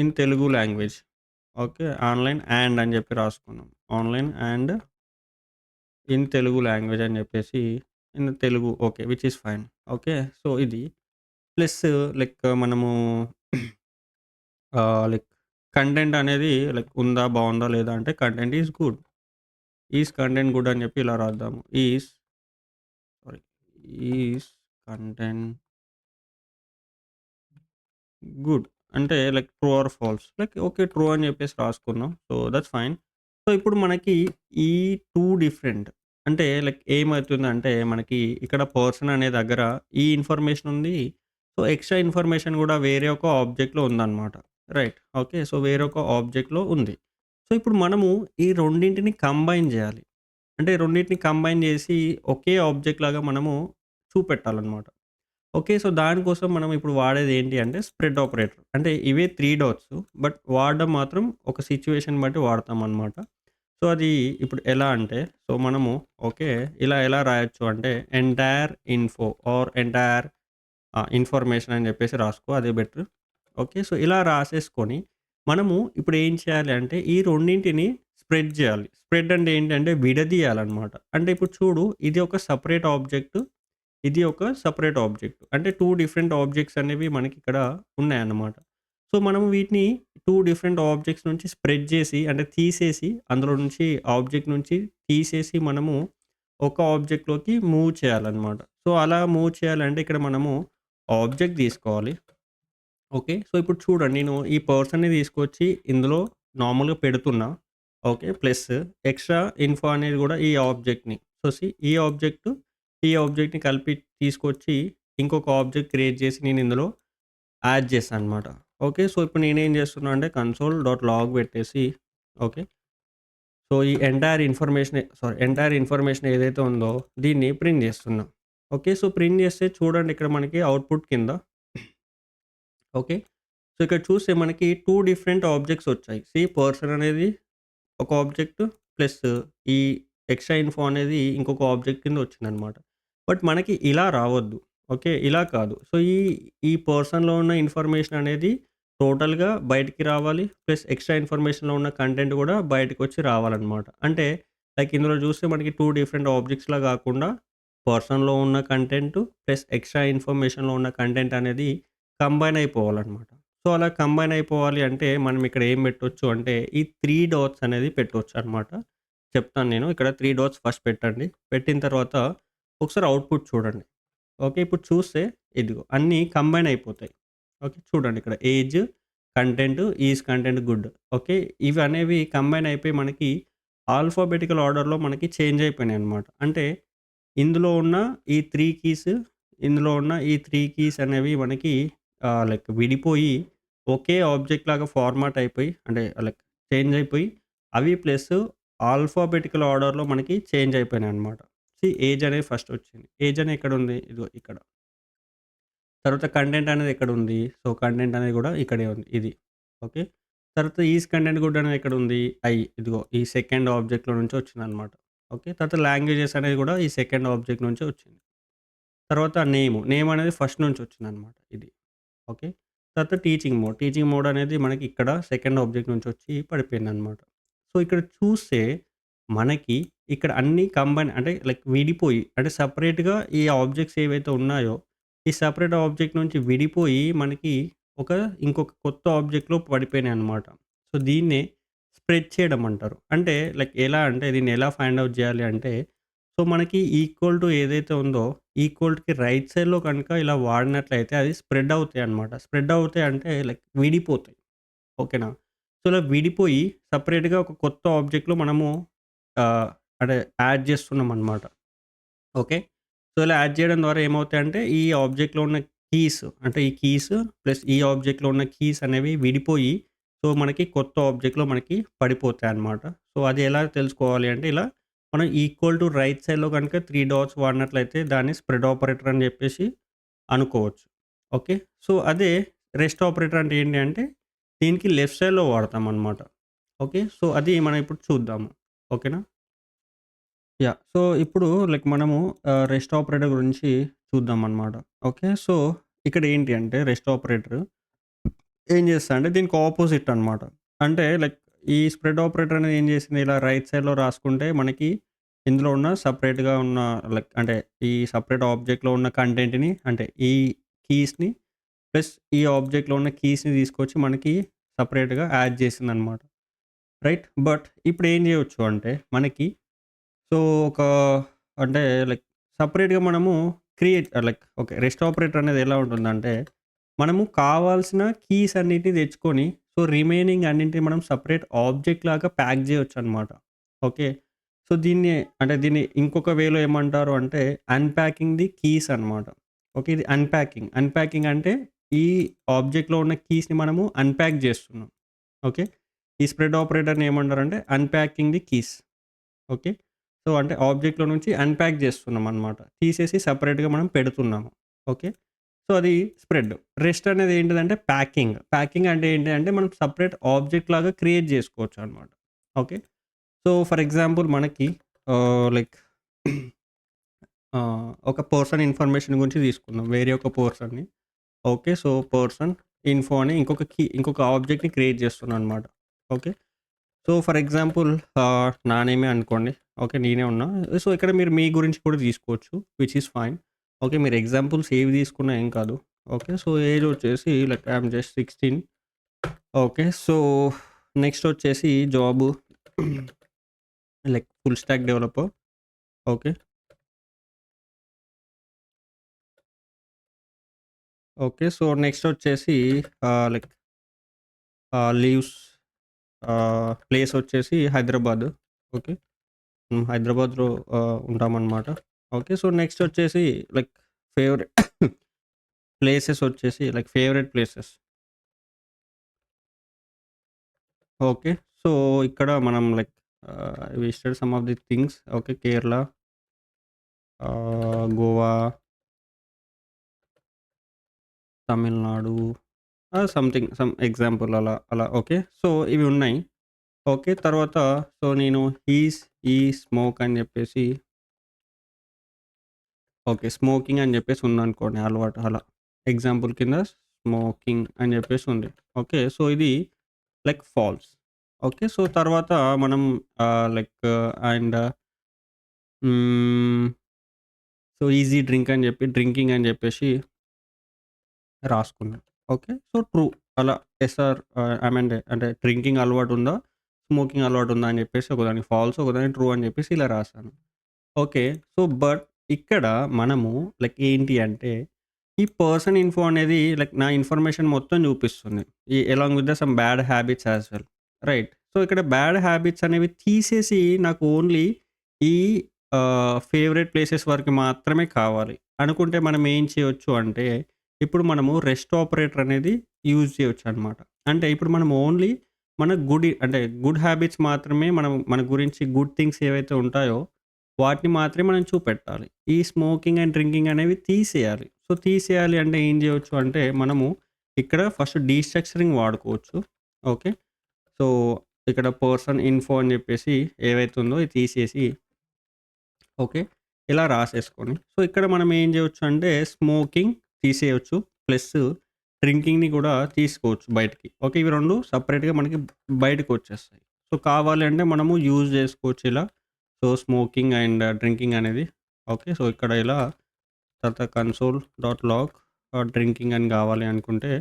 in Telugu language. Okay. Online and అని చెప్పి రాసుకున్నాం. Online and in Telugu language అని చెప్పేసి in Telugu okay. Which is fine. Okay. So, ఇది ప్లస్ లైక్ మనము లైక్ కంటెంట్ అనేది లైక్ ఉందా? బావుందా? లేదా? అంటే content is good. Is content good అని చెప్పి ఇలా రాద్దాము. Sorry is content good. అంటే like true or false. Like okay. True అని చెప్పేసి రాసుకున్నాం. So, that's fine. సో, ఇప్పుడు మనకి ఈ 2 డిఫరెంట్ అంటే లైక్ ఏమైతుందంటే మనకి ఇక్కడ పర్సన్ అనే దగ్గర ఈ ఇన్ఫర్మేషన్ ఉంది. సో, ఎక్స్‌ట్రా ఇన్ఫర్మేషన్ గూడా వేరే ఒక ఆబ్జెక్ట్‌లో ఉందన్నమాట. రైట్. ఓకే. సో, వేరొక ఆబ్జెక్ట్‌లో ఉంది. సో, ఇప్పుడు మనము ఈ రెండింటిని కంబైన్ జేయాలి. అంటే రెండిటిని కంబైన్ జేసి ఒకే ఆబ్జెక్ట్ లాగా మనము చూపెట్టాలన్నమాట. ఓకే. సో, దానికోసం మనం ఇప్పుడు వాడేది ఏంటి అంటే స్ప్రెడ్ ఆపరేటర్. అంటే ఇవే 3 డాట్స్ బట్ వాడడం మాత్రం ఒక సిట్యుయేషన్ బట్టి వాడతామనమాట. సో, అది ఇప్పుడు ఎలా అంటే సో, మనము ఓకే. ఇలా ఎలా రాయొచ్చు అంటే entire info or entire information అని చెప్పేసి రాసుకో అదే బెటర్. ఓకే. సో, ఇలా రాసేసుకొని మనము ఇప్పుడు ఏం చేయాలి అంటే ఈ రెండింటిని స్ప్రెడ్ జేయాలి. స్ప్రెడ్ అంటే ఏంటంటే విడదీయాలనమాట. అంటే ఇప్పుడు చూడు ఇది ఒక సెపరేట్ ఆబ్జెక్ట్. ఇది ఒక సెపరేట్ ఆబ్జెక్ట్. అంటే 2 డిఫరెంట్ ఆబ్జెక్ట్స్ అనేవి మనకిక్కడ ఉన్నాయన్నమాట. సో, మనం వీటిని 2 డిఫరెంట్ ఆబ్జెక్ట్స్ నుంచి స్ప్రెడ్ జేసి అంటే తీసేసి అందులో నుంచి ఆబ్జెక్ట్ నుంచి తీసేసి మనము ఒక ఆబ్జెక్ట్‌లోకి మూవ్ చేయాలన్నమాట. సో, అలా మూవ్ చేయాలంటే ఇక్కడ మనము ఆబ్జెక్ట్ తీసుకోవాలి. ఓకే. సో, ఇప్పుడు చూడండి నేను ఈ పర్సన్‌ని తీసుకొచ్చి ఇందులో నార్మల్‌గా పెడుతున్నా. ఓకే. ప్లస్ ఎక్స్‌ట్రా ఇన్ఫో అనేది గూడా ఈ ఆబ్జెక్ట్‌ని. సో, ఈ ఆబ్జెక్ట్‌ని కలిపి తీసుకొచ్చి ఇంకొక ఆబ్జెక్ట్ క్రియేట్ చేసి నేను ఇందులో యాడ్ చేశాననమాట. ఓకే. సో, ఇప్పుడు నేనేం చేస్తున్నా అంటే కన్సోల్ డాట్ లాగ్ పెట్టేసి ఓకే. సో, ఈ ఎంటైర్ ఇన్ఫర్మేషన్ ఏదైతే ఉందో దీన్ని ప్రింట్ చేస్తున్నా. ఓకే. సో, ప్రింట్ చేస్తే చూడండి ఇక్కడ మనకి అవుట్‌పుట్ కింద ఓకే. సో, ఇక్కడ చూస్తే మనకి 2 డిఫరెంట్ ఆబ్జెక్ట్స్ వచ్చాయి. పర్సన్ అనేది ఒక ఆబ్జెక్ట్ ప్లస్ ఈ ఎక్స్‌ట్రా ఇన్ఫో అనేది ఇంకొక ఆబ్జెక్ట్ కింద వచ్చిందనమాట. బట్ మనకి ఇలా రావద్దు. ఓకే. ఇలా కాదు. సో, ఈ పర్సన్‌లో ఉన్న ఇన్ఫర్మేషన్ అనేది టోటల్‌గా బయటికి రావాలి. ప్లస్ ఎక్స్‌ట్రా ఇన్ఫర్మేషన్‌లో ఉన్న కంటెంట్ కూడా బయటకొచ్చి రావాలనమాట. అంటే లైక్ ఇందులో చూస్తే మనకి 2 డిఫరెంట్ ఆబ్జెక్ట్స్‌లా కాకుండా పర్సన్‌లో ఉన్న కంటెంట్ ప్లస్ ఎక్స్‌ట్రా ఇన్ఫర్మేషన్‌లో ఉన్న కంటెంట్ అనేది కంబైన్ అయిపోవాలనమాట. సో, అలా కంబైన్ అయిపోవాలి అంటే మనం ఇక్కడ ఏం పెట్టొచ్చు అంటే ఈ 3 డాట్స్ అనేది పెట్టొచ్చనమాట. చెప్తాను నేను. ఇక్కడ 3 డాట్స్ ఫస్ట్ పెట్టండి. పెట్టిన తర్వాత ఒకసారి అవుట్‌పుట్ చూడండి. ఓకే. ఇప్పుడు చూస్తే ఇదిగో అన్నీ కంబైన్ అయిపోతాయి. ఓకే. చూడండి ఇక్కడ age, content, is content good. Okay. ఇవి అనేవి కంబైన్ అయిపోయి మనకి ఆల్ఫాబెటికల్ ఆర్డర్‌లో మనకి చేంజ్ అయిపోయినాయన్నమాట. అంటే ఇందులో ఉన్న ఈ 3 కీస్, ఇందులో ఉన్న ఈ 3 కీస్ అనేవి మనకి లైక్ విడిపోయి ఒకే ఆబ్జెక్ట్ లాగా ఫార్మాట్ అయిపోయి అంటే లైక్ చేంజ్ అయిపోయి అవి ప్లస్ ఆల్ఫాబెటికల్ ఆర్డర్‌లో మనకి చేంజ్ అయిపోయినాయన్నమాట. ఏజ్ అనేది ఫస్ట్ వచ్చింది. ఏజ్ అనేది ఎక్కడుంది? ఇదిగో ఇక్కడ. తర్వాత కంటెంట్ అనేది ఎక్కడుంది? సో, కంటెంట్ అనేది గూడా ఇక్కడే ఉంది. ఇది. ఓకే. తర్వాత ఈజ్ కంటెంట్ గుడ్ అనేది ఎక్కడుంది? ఇదిగో ఈ సెకండ్ ఆబ్జెక్ట్‌లో నుంచి వచ్చిందనమాట. ఓకే. తర్వాత లాంగ్వేజెస్ అనేది గూడా ఈ సెకండ్ ఆబ్జెక్ట్ నుంచే వచ్చింది. తర్వాత నేమ్ అనేది ఫస్ట్ నుంచి వచ్చిందనమాట ఇది. ఓకే. తర్వాత టీచింగ్ మోడ్ అనేది మనకి ఇక్కడ సెకండ్ ఆబ్జెక్ట్ నుంచి వచ్చి పడిపోయిందనమాట. సో, ఇక్కడ చూస్తే మనకి ఇక్కడ అన్నీ కంబైన్ అంటే లైక్ విడిపోయి అంటే సెపరేట్‌గా ఈ ఆబ్జెక్ట్స్ ఏవైతే ఉన్నాయో, ఈ సెపరేట్ ఆబ్జెక్ట్ నుంచి విడిపోయి మనకి ఒక ఇంకొక కొత్త ఆబ్జెక్ట్‌లో పడిపోయినాయన్నమాట. సో, దీన్నే స్ప్రెడ్ చేయడం అంటారు. అంటే లైక్ ఎలా అంటే దీన్ని ఎలా ఫైండ్ ఔట్ చేయాలి అంటే, సో, మనకి ఈక్వల్ టు ఏదైతే ఉందో ఈక్వల్‌కి రైట్ సైడ్‌లో కనుక ఇలా వాడినట్లయితే అది స్ప్రెడ్ అవుతాయన్నమాట. స్ప్రెడ్ అవుతాయి అంటే లైక్ విడిపోతాయి. ఓకేనా? సో, ఇలా విడిపోయి సెపరేట్‌గా ఒక కొత్త ఆబ్జెక్ట్‌లో మనము అంటే యాడ్ చేస్తున్నామనమాట. ఓకే. సో, ఇలా యాడ్ చేయడం ద్వారా ఏమవుతాయంటే ఈ ఆబ్జెక్ట్‌లో ఉన్న కీస్ అంటే ఈ కీస్ ప్లస్ ఈ ఆబ్జెక్ట్‌లో ఉన్న కీస్ అనేవి విడిపోయి సో, మనకి కొత్త ఆబ్జెక్ట్‌లో మనకి పడిపోతాయన్నమాట. సో, అది ఎలా తెలుసుకోవాలి అంటే ఇలా మనం ఈక్వల్ టు రైట్ సైడ్‌లో గనుక 3 డాట్స్ వాడినట్లయితే దాన్ని స్ప్రెడ్ ఆపరేటర్ అని చెప్పేసి అనుకోవచ్చు. ఓకే. సో, అదే రెస్ట్ ఆపరేటర్ అంటే ఏంటి అంటే దీనికి లెఫ్ట్ సైడ్‌లో వాడతామనమాట. ఓకే. సో, అది మనం ఇప్పుడు చూద్దాము. ఓకేనా? యాహ్! సో, ఇప్పుడు లైక్ మనము రెస్ట్ ఆపరేటర్ గురించి చూద్దామనమాట. ఓకే. సో, ఇక్కడ ఏంటి అంటే రెస్ట్ ఆపరేటర్ ఏం చేస్తదంటే దీనికి ఆపోజిట్ అనమాట. అంటే లైక్ ఈ స్ప్రెడ్ ఆపరేటర్ అనేది ఏం చేసింది ఇలా రైట్ సైడ్‌లో రాసుకుంటే మనకి ఇందులో ఉన్న సెపరేట్‌గా ఉన్న లైక్ అంటే ఈ సెపరేట్ ఆబ్జెక్ట్‌లో ఉన్న కంటెంట్‌ని అంటే ఈ కీస్‌ని ప్లస్ ఈ ఆబ్జెక్ట్‌లో ఉన్న కీస్‌ని తీసుకొచ్చి మనకి సెపరేట్‌గా యాడ్ చేసిందనమాట. రైట్. బట్ ఇప్పుడు ఏం చేయొచ్చు అంటే మనకి సో, ఒక అంటే లైక్ సెపరేట్‌గా మనము లైక్ ఓకే. రెస్ట్ ఆపరేటర్ అనేది ఎలా ఉంటుందంటే, మనము కావాల్సిన కీస్ అన్నిటిని తెచ్చుకొని, సో, రిమైనింగ్ అన్నింటిని మనం సెపరేట్ ఆబ్జెక్ట్ లాగా ప్యాక్ చేయొచ్చనమాట. ఓకే. సో, దీన్ని ఇంకొక వేలో ఏమంటారు అంటే, అన్‌ప్యాకింగ్ ది కీస్ అనమాట. ఓకే. ఇది అన్‌ప్యాకింగ్. అన్‌ప్యాకింగ్ అంటే, ఈ ఆబ్జెక్ట్‌లో ఉన్న కీస్‌ని మనము అన్‌ప్యాక్ చేస్తున్నాం. ఓకే. ఈ స్ప్రెడ్ ఆపరేటర్‌ని ఏమంటారంటే, unpacking the keys. Okay. So, అంటే ఆబ్జెక్ట్‌లో నుంచి అన్‌ప్యాక్ జేస్తున్నామనమాట. తీసేసి సెపరేట్‌గా మనం పెడుతున్నాము. ఓకే. సో, అది స్ప్రెడ్. రెస్ట్ అనేది ఏంటిదంటే ప్యాకింగ్. ప్యాకింగ్ అంటే ఏంటి అంటే మనం సెపరేట్ ఆబ్జెక్ట్ లాగా క్రియేట్ జేసుకోవచ్చనమాట. ఓకే. సో, ఫర్ ఎగ్జాంపుల్ మనకి లైక్ ఒక పర్సన్ ఇన్ఫర్మేషన్ గురించి తీసుకుందాం. వేరే ఒక పర్సన్‌ని. ఓకే. సో, పర్సన్ ఇన్ఫో అని ఇంకొక ఆబ్జెక్ట్‌ని క్రియేట్ జేస్తున్నాననమాట. ఓకే. సో, ఫర్ ఎగ్జాంపుల్ నా నేమే అనుకోండి. ఓకే. నేనే ఉన్నా. సో, ఇక్కడ మీరు మీ గురించి కూడా తీసుకోవచ్చు. Which is fine. ఓకే. మీరు ఎగ్జాంపుల్స్ ఏవి తీసుకున్నా ఏం కాదు. ఓకే. సో, ఏజ్ వచ్చేసి like I am just 16. Okay. So, next వచ్చేసి job like full stack developer. Okay. Okay. So, next వచ్చేసి లైక్ లీవ్స్ ప్లేస్ వచ్చేసి హైదరాబాద్. ఓకే. హైదరాబాద్‌లో ఉంటామనమాట. ఓకే. సో, నెక్స్ట్ వచ్చేసి లైక్ ఫేవరెట్ ప్లేసెస్ వచ్చేసి like favourite places. Okay. So, ఇక్కడ మనం like visited some of the things. Okay. Kerala, Goa, Tamil Nadu, something some example అలా అలా. ఓకే. సో, ఇవి ఉన్నాయి. ఓకే. తర్వాత సో, నేను ఈ స్మోక్ అని చెప్పేసి ఓకే. స్మోకింగ్ అని చెప్పేసి ఉందనుకోండి అలవాటు అలా. ఎగ్జాంపుల్ కింద స్మోకింగ్ అని చెప్పేసి ఉంది. ఓకే. సో, ఇది లైక్ ఫాల్స్. ఓకే. సో, తర్వాత మనం లైక్ అండ్ హ్మ్. సో, ఈజీ డ్రింక్ అని చెప్పి డ్రింకింగ్ అని చెప్పేసి రాసుకున్నా. ఓకే. సో, ట్రూ అలా ఎస్ఆర్ ఐ మీన్ అంటే డ్రింకింగ్ అలవాటు ఉందా? స్మోకింగ్ అలవాటు ఉందా? అని చెప్పేసి ఒకదానికి ఫాల్స్, ఒకదానికి ట్రూ అని చెప్పేసి ఇలా రాసాను. ఓకే. సో, బట్ ఇక్కడ మనము లైక్ ఏంటి అంటే, ఈ పర్సన్ ఇన్ఫో అనేది లైక్ నా ఇన్ఫర్మేషన్ మొత్తం చూపిస్తుంది. Along with the some bad habits as well. Right. So, ఇక్కడ బ్యాడ్ హ్యాబిట్స్ అనేవి తీసేసి నాకు ఓన్లీ ఈ ఫేవరెట్ ప్లేసెస్ వరకు మాత్రమే కావాలి. అనుకుంటే మనం ఏం చేయొచ్చు అంటే, ఇప్పుడు మనము రెస్ట్ ఆపరేటర్ అనేది యూజ్ చేయొచ్చనమాట. అంటే ఇప్పుడు మనం ఓన్లీ మన అంటే గుడ్ హ్యాబిట్స్ మాత్రమే మనం మన గురించి గుడ్ థింగ్స్ ఏవైతే ఉంటాయో వాటిని మాత్రమే మనం చూపెట్టాలి. ఈ స్మోకింగ్ అండ్ డ్రింకింగ్ అనేవి తీసేయాలి. సో, తీసేయాలి అంటే ఏం జేయొచ్చు అంటే, మనము ఇక్కడ ఫస్ట్ డీస్ట్రక్చరింగ్ వాడుకోవచ్చు. ఓకే. సో, ఇక్కడ పర్సన్ ఇన్ఫో అని జెప్పేసి ఏవైతే ఉందో ఇది తీసేసి ఓకే. ఇలా రాసేసుకొని సో, ఇక్కడ మనం ఏం జేయొచ్చు అంటే స్మోకింగ్ తీసేయొచ్చు. ప్లస్ డ్రింకింగ్‌ని గూడా తీసుకోవచ్చు బయటికి. ఓకే. ఇవి 2 సెపరేట్‌గా మనకి బయటకొచ్చేస్తాయి. సో, కావాలి అంటే మనము యూజ్ జేసుకోవచ్చు ఇలా. సో, స్మోకింగ్ అండ్ డ్రింకింగ్ అనేది. ఓకే. సో, ఇక్కడ ఇలా తర్వాత కన్సోల్ డాట్ లాగ్ డ్రింకింగ్ అని గావాలి అనుకుంటే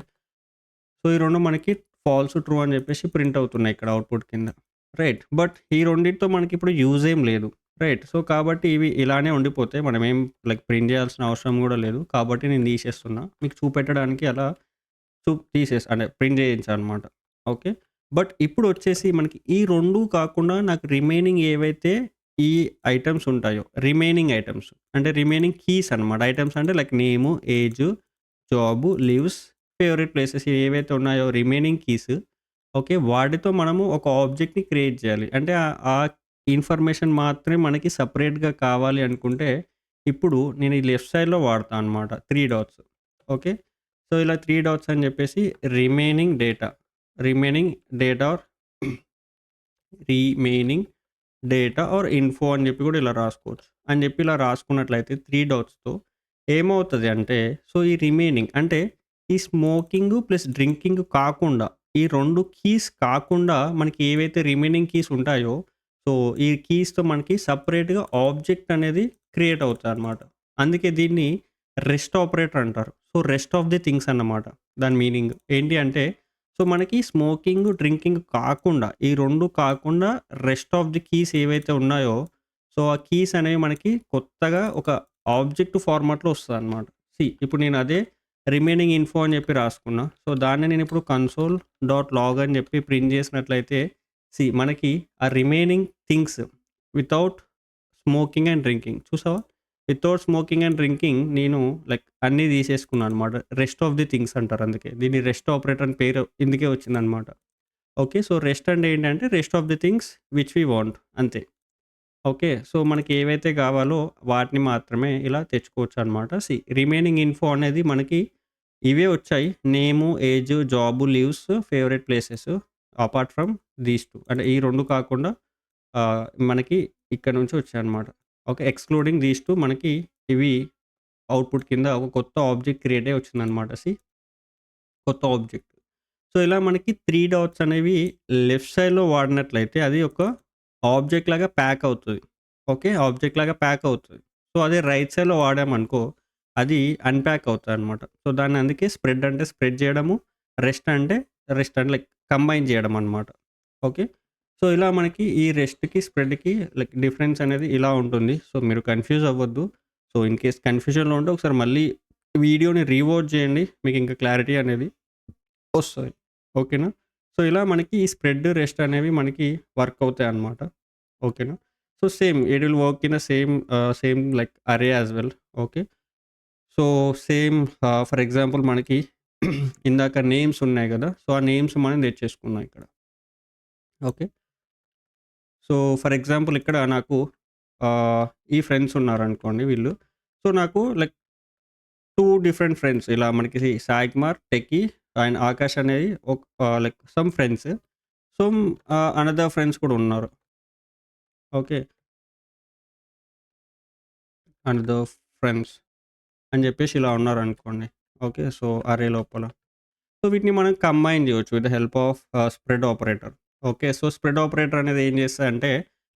సో, ఈ 2 మనకి ఫాల్స్, ట్రూ అని జెప్పేసి ప్రింట్ అవుతున్నాయి ఇక్కడ అవుట్‌పుట్ కింద. రైట్. బట్ ఈ రెండిటితో మనకిప్పుడు యూజ్ ఏం లేదు. రైట్. సో, కాబట్టి ఇవి ఇలానే ఉండిపోతాయి. మనమేం లైక్ ప్రింట్ జేయాల్సిన అవసరం గూడా లేదు. కాబట్టి నేను తీసేస్తున్నా. మీకు చూపెట్టడానికి అలా అంటే ప్రింట్ చేయించాననమాట. ఓకే. బట్ ఇప్పుడొచ్చేసి మనకి ఈ 2 కాకుండా నాకు రిమైనింగ్ ఏవైతే ఈ ఐటెమ్స్ ఉంటాయో, రిమైనింగ్ ఐటెమ్స్ అంటే రిమైనింగ్ కీస్ అనమాట. ఐటెమ్స్ అంటే like name, age, job, lives, favourite places ఏవైతే ఉన్నాయో రిమైనింగ్ కీస్ ఓకే. వాటితో మనము ఒక ఆబ్జెక్ట్‌ని క్రియేట్ చేయాలి. అంటే ఆ ఇన్ఫర్మేషన్ మాత్రమే మనకి సెపరేట్‌గా కావాలి అనుకుంటే, ఇప్పుడు నేను ఈ లెఫ్ట్ సైడ్‌లో వాడతా అనమాట 3 డాట్స్. ఓకే. సో, ఇలా 3 డాట్స్ అని చెప్పేసి remaining data, remaining data or remaining data or info అని చెప్పి కూడా ఇలా రాసుకోవచ్చు. అని చెప్పి ఇలా రాసుకున్నట్లయితే 3 డాట్స్‌తో ఏమవుతది అంటే, సో, ఈ రిమైనింగ్ అంటే ఈ స్మోకింగ్ ప్లస్ డ్రింకింగ్ కాకుండా, ఈ 2 కీస్ కాకుండా మనకి ఏవైతే రిమైనింగ్ కీస్ ఉంటాయో, సో, ఈ కీస్‌తో మనకి సెపరేట్‌గా ఆబ్జెక్ట్ అనేది క్రియేట్ అవుతదనమాట. అందుకే దీన్ని రెస్ట్ ఆపరేటర్ అంటారు. So, rest of the things అన్నమాట. దాని మీనింగ్. ఏంటి అంటే సో, మనకి స్మోకింగ్, డ్రింకింగ్ కాకుండా ఈ 2 కాకుండా రెస్ట్ ఆఫ్ ది కీస్ ఏవైతే ఉన్నాయో, సో, ఆ కీస్ అనేవి మనకి కొత్తగా ఒక ఆబ్జెక్ట్ ఫార్మాట్‌లో వస్తదనమాట. ఇప్పుడు నేను అదే రిమైనింగ్ ఇన్ఫో అని చెప్పి రాసుకున్నా. సో, దాన్ని నేనిప్పుడు కన్సోల్ డాట్ లాగ్ అని చెప్పి ప్రింట్ చేసినట్లయితే మనకి ఆ remaining things without smoking and drinking చూసావా? వితౌట్ స్మోకింగ్ అండ్ డ్రింకింగ్ నేను లైక్ అన్నీ తీసేసుకున్నాననమాట. రెస్ట్ ఆఫ్ ది థింగ్స్ అంటారు అందుకే. దీన్ని రెస్ట్ ఆపరేటర్ అని పేరు ఇందుకే వచ్చిందనమాట. ఓకే. సో, రెస్ట్ అంటే ఏంటంటే rest of the things which we want అంతే. ఓకే. సో, మనకి ఏవైతే కావాలో వాటిని మాత్రమే ఇలా తెచ్చుకోవచ్చనమాట. రిమైనింగ్ ఇన్ఫో అనేది మనకి ఇవే వచ్చాయి. Name, age, job, lives, favourite places apart from these 2 అంటే ఈ 2 కాకుండా మనకి ఇక్కడ నుంచి వచ్చాయన్నమాట. ఓకే. ఎక్స్‌క్లూడింగ్ దీస్ 2 మనకి ఇవి అవుట్‌పుట్ కింద ఒక కొత్త ఆబ్జెక్ట్ క్రియేట్ అయ్యి వచ్చిందన్నమాట. కొత్త ఆబ్జెక్ట్. సో, ఇలా మనకి 3 డాట్స్ అనేవి లెఫ్ట్ సైడ్‌లో వాడినట్లయితే అది ఒక ఆబ్జెక్ట్ లాగా ప్యాక్ అవుతది. ఓకే. ఆబ్జెక్ట్ లాగా ప్యాక్ అవుతది. సో, అదే రైట్ సైడ్‌లో వాడామనుకో అది అన్‌ప్యాక్ అవుతదనమాట. సో, దాన్ని అందుకే స్ప్రెడ్ అంటే స్ప్రెడ్ చేయడము, రెస్ట్ అంటే రెస్ట్ అంటే లైక్ కంబైన్ చేయడం అనమాట. ఓకే. సో, ఇలా మనకి ఈ రెస్ట్‌కి, స్ప్రెడ్‌కి లైక్ డిఫరెన్స్ అనేది ఇలా ఉంటుంది. సో, మీరు కన్‌ఫ్యూజ్ అవ్వద్దు. సో, ఇన్ కేస్ కన్‌ఫ్యూజన్‌లో ఉంటే ఒకసారి మళ్ళీ వీడియోని రీవాచ్ చేయండి. మీకింకా క్లారిటీ అనేది వస్తది. ఓకేనా? సో, ఇలా మనకి ఈ స్ప్రెడ్, రెస్ట్ అనేవి మనకి వర్క్ అవుతాయన్నమాట. ఓకేనా? So, same it will work in same like array as well. Okay. So, same for example మనకి ఇందాక నేమ్స్ ఉన్నాయి గదా! సో, ఆ నేమ్స్ మనం తెచ్చేసుకున్నాం ఇక్కడ. ఓకే. సో, ఫర్ ఎగ్జాంపుల్ ఇక్కడ నాకు ఆహ్, ఈ ఫ్రెండ్స్ ఉన్నారనుకోండి వీళ్ళు. సో, నాకు లైక్ 2 డిఫరెంట్ ఫ్రెండ్స్ ఇలా మనకి సాయి కుమార్, టెక్కీ అండ్ ఆకాష్ అనేది like some friends. So, another friends కూడా ఉన్నారు. ఓకే. అనదర్ ఫ్రెండ్స్ అని జెప్పేసి ఇలా ఉన్నారనుకోండి. ఓకే. సో, అరే లోపల. సో, వీటిని మనం కంబైన్ జేయొచ్చు with the help of spread operator. Okay. So, spread operator అనేది ఏం చేస్తదంటే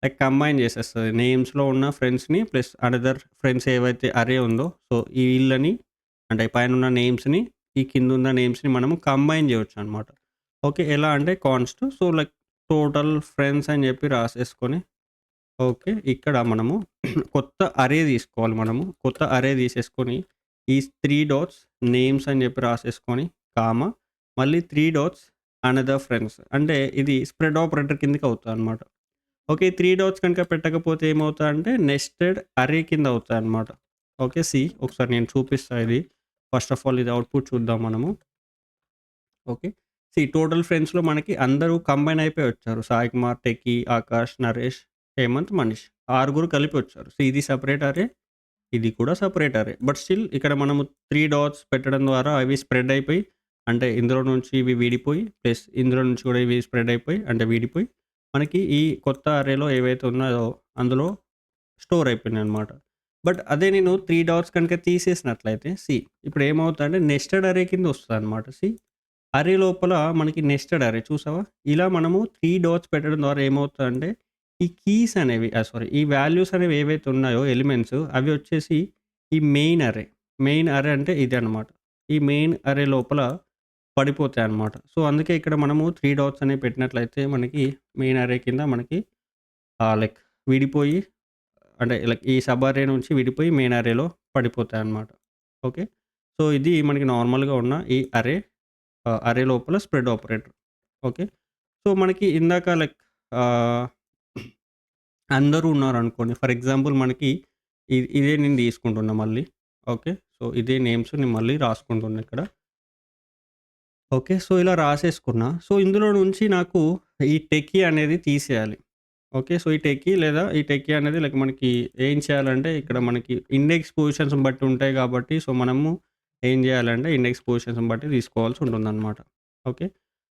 లైక్ కంబైన్ చేసేస్తది. నేమ్స్‌లో ఉన్న ఫ్రెండ్స్‌ని ప్లస్ అనదర్ ఫ్రెండ్స్ ఏవైతే అరే ఉందో సో, ఈ వీళ్ళని అంటే పైనున్న నేమ్స్‌ని, ఈ కిందున్న నేమ్స్‌ని మనము కంబైన్ జేయొచ్చనమాట. ఓకే. ఎలా అంటే const so, like total friends అని జెప్పి రాసేసుకొని ఓకే. ఇక్కడ మనము కొత్త అరే తీసుకోవాలి మనము. కొత్త అరే తీసేసుకొని, ఈ 3 డాట్స్ నేమ్స్ అని చెప్పి రాసేసుకొని, కామా మళ్ళీ 3 డాట్స్ అనదర్ ఫ్రెండ్స్. అంటే ఇది స్ప్రెడ్ ఆపరేటర్ కిందకి అవుతదనమాట. ఓకే. 3 డాట్స్ కనుక పెట్టకపోతే ఏమవుతదంటే నెస్టెడ్ అరే కింద అవుతాయన్నమాట. ఓకే. ఒకసారి నేను చూపిస్తా ఇది. ఫస్ట్ ఆఫ్ ఆల్ ఇది అవుట్‌పుట్ చూద్దాం మనము. ఓకే. టోటల్ ఫ్రెండ్స్‌లో మనకి అందరూ కంబైన్ అయిపోయి వచ్చారు. సాయి కుమార్, టెక్కీ, ఆకాష్, నరేష్, హేమంత్, మనీష్. ఆరుగురు కలిపి వచ్చారు. ఇది సెపరేట్ అరే, ఇది కూడా సెపరేట్ అరే. బట్ స్టిల్ ఇక్కడ మనము 3 డాట్స్ పెట్టడం ద్వారా అవి స్ప్రెడ్ అయిపోయి అంటే ఇందులో నుంచి ఇవి విడిపోయి ప్లస్ ఇందులో నుంచి కూడా ఇవి స్ప్రెడ్ అయిపోయి అంటే విడిపోయి మనకి ఈ కొత్త అరేలో ఏవైతే ఉన్నాయో అందులో స్టోర్ అయిపోయినాయన్నమాట. బట్ అదే నేను 3 డాట్స్ కనుక తీసేసినట్లయితే ఇప్పుడు ఏమవుతదంటే నెస్టెడ్ అరే కింద వస్తదన్నమాట. అరే లోపల మనకి నెస్టెడ్ అరే చూసావా? ఇలా మనము 3 డాట్స్ పెట్టడం ద్వారా ఏమవుతదంటే, ఈ కీస్ అనేవి ఈ వాల్యూస్ అనేవి ఏవైతే ఉన్నాయో ఎలిమెంట్స్ అవి వచ్చేసి ఈ మెయిన్ అరే. మెయిన్ అరే అంటే ఇదనమాట. ఈ మెయిన్ అరే లోపల పడిపోతాయన్నమాట. సో, అందుకే ఇక్కడ మనము 3 డాట్స్ అనేవి పెట్టినట్లయితే మనకి మెయిన్ అరే కింద మనకి లైక్ విడిపోయి అంటే లైక్ ఈ సబ్ అరే నుంచి విడిపోయి మెయిన్ అరేలో పడిపోతాయన్నమాట. ఓకే. సో, ఇది మనకి నార్మల్‌గా ఉన్న ఈ అరే లోపల స్ప్రెడ్ ఆపరేటర్. ఓకే. సో, మనకి ఇందాక లైక్ ఆహ్, అందరూ ఉన్నారనుకోండి. ఫర్ ఎగ్జాంపుల్ మనకి ఇదే నేను తీసుకుంటున్నా మళ్ళీ. ఓకే. సో, ఇదే నేమ్స్ నేను మళ్ళీ రాసుకుంటున్నా ఇక్కడ. ఓకే. సో, ఇలా రాసేసుకున్నా. సో, ఇందులో నుంచి నాకు ఈ టెక్కీ అనేది తీసేయాలి. ఓకే. సో, ఈ టెక్కీ అనేది లైక్ మనకి ఏం చేయాలంటే ఇక్కడ మనకి ఇండెక్స్ పొజిషన్స్‌ని బట్టి ఉంటాయి కాబట్టి సో, మనము ఏం చేయాలంటే ఇండెక్స్ పొజిషన్స్‌ని బట్టి తీసుకోవాల్సి ఉంటుందన్నమాట. ఓకే.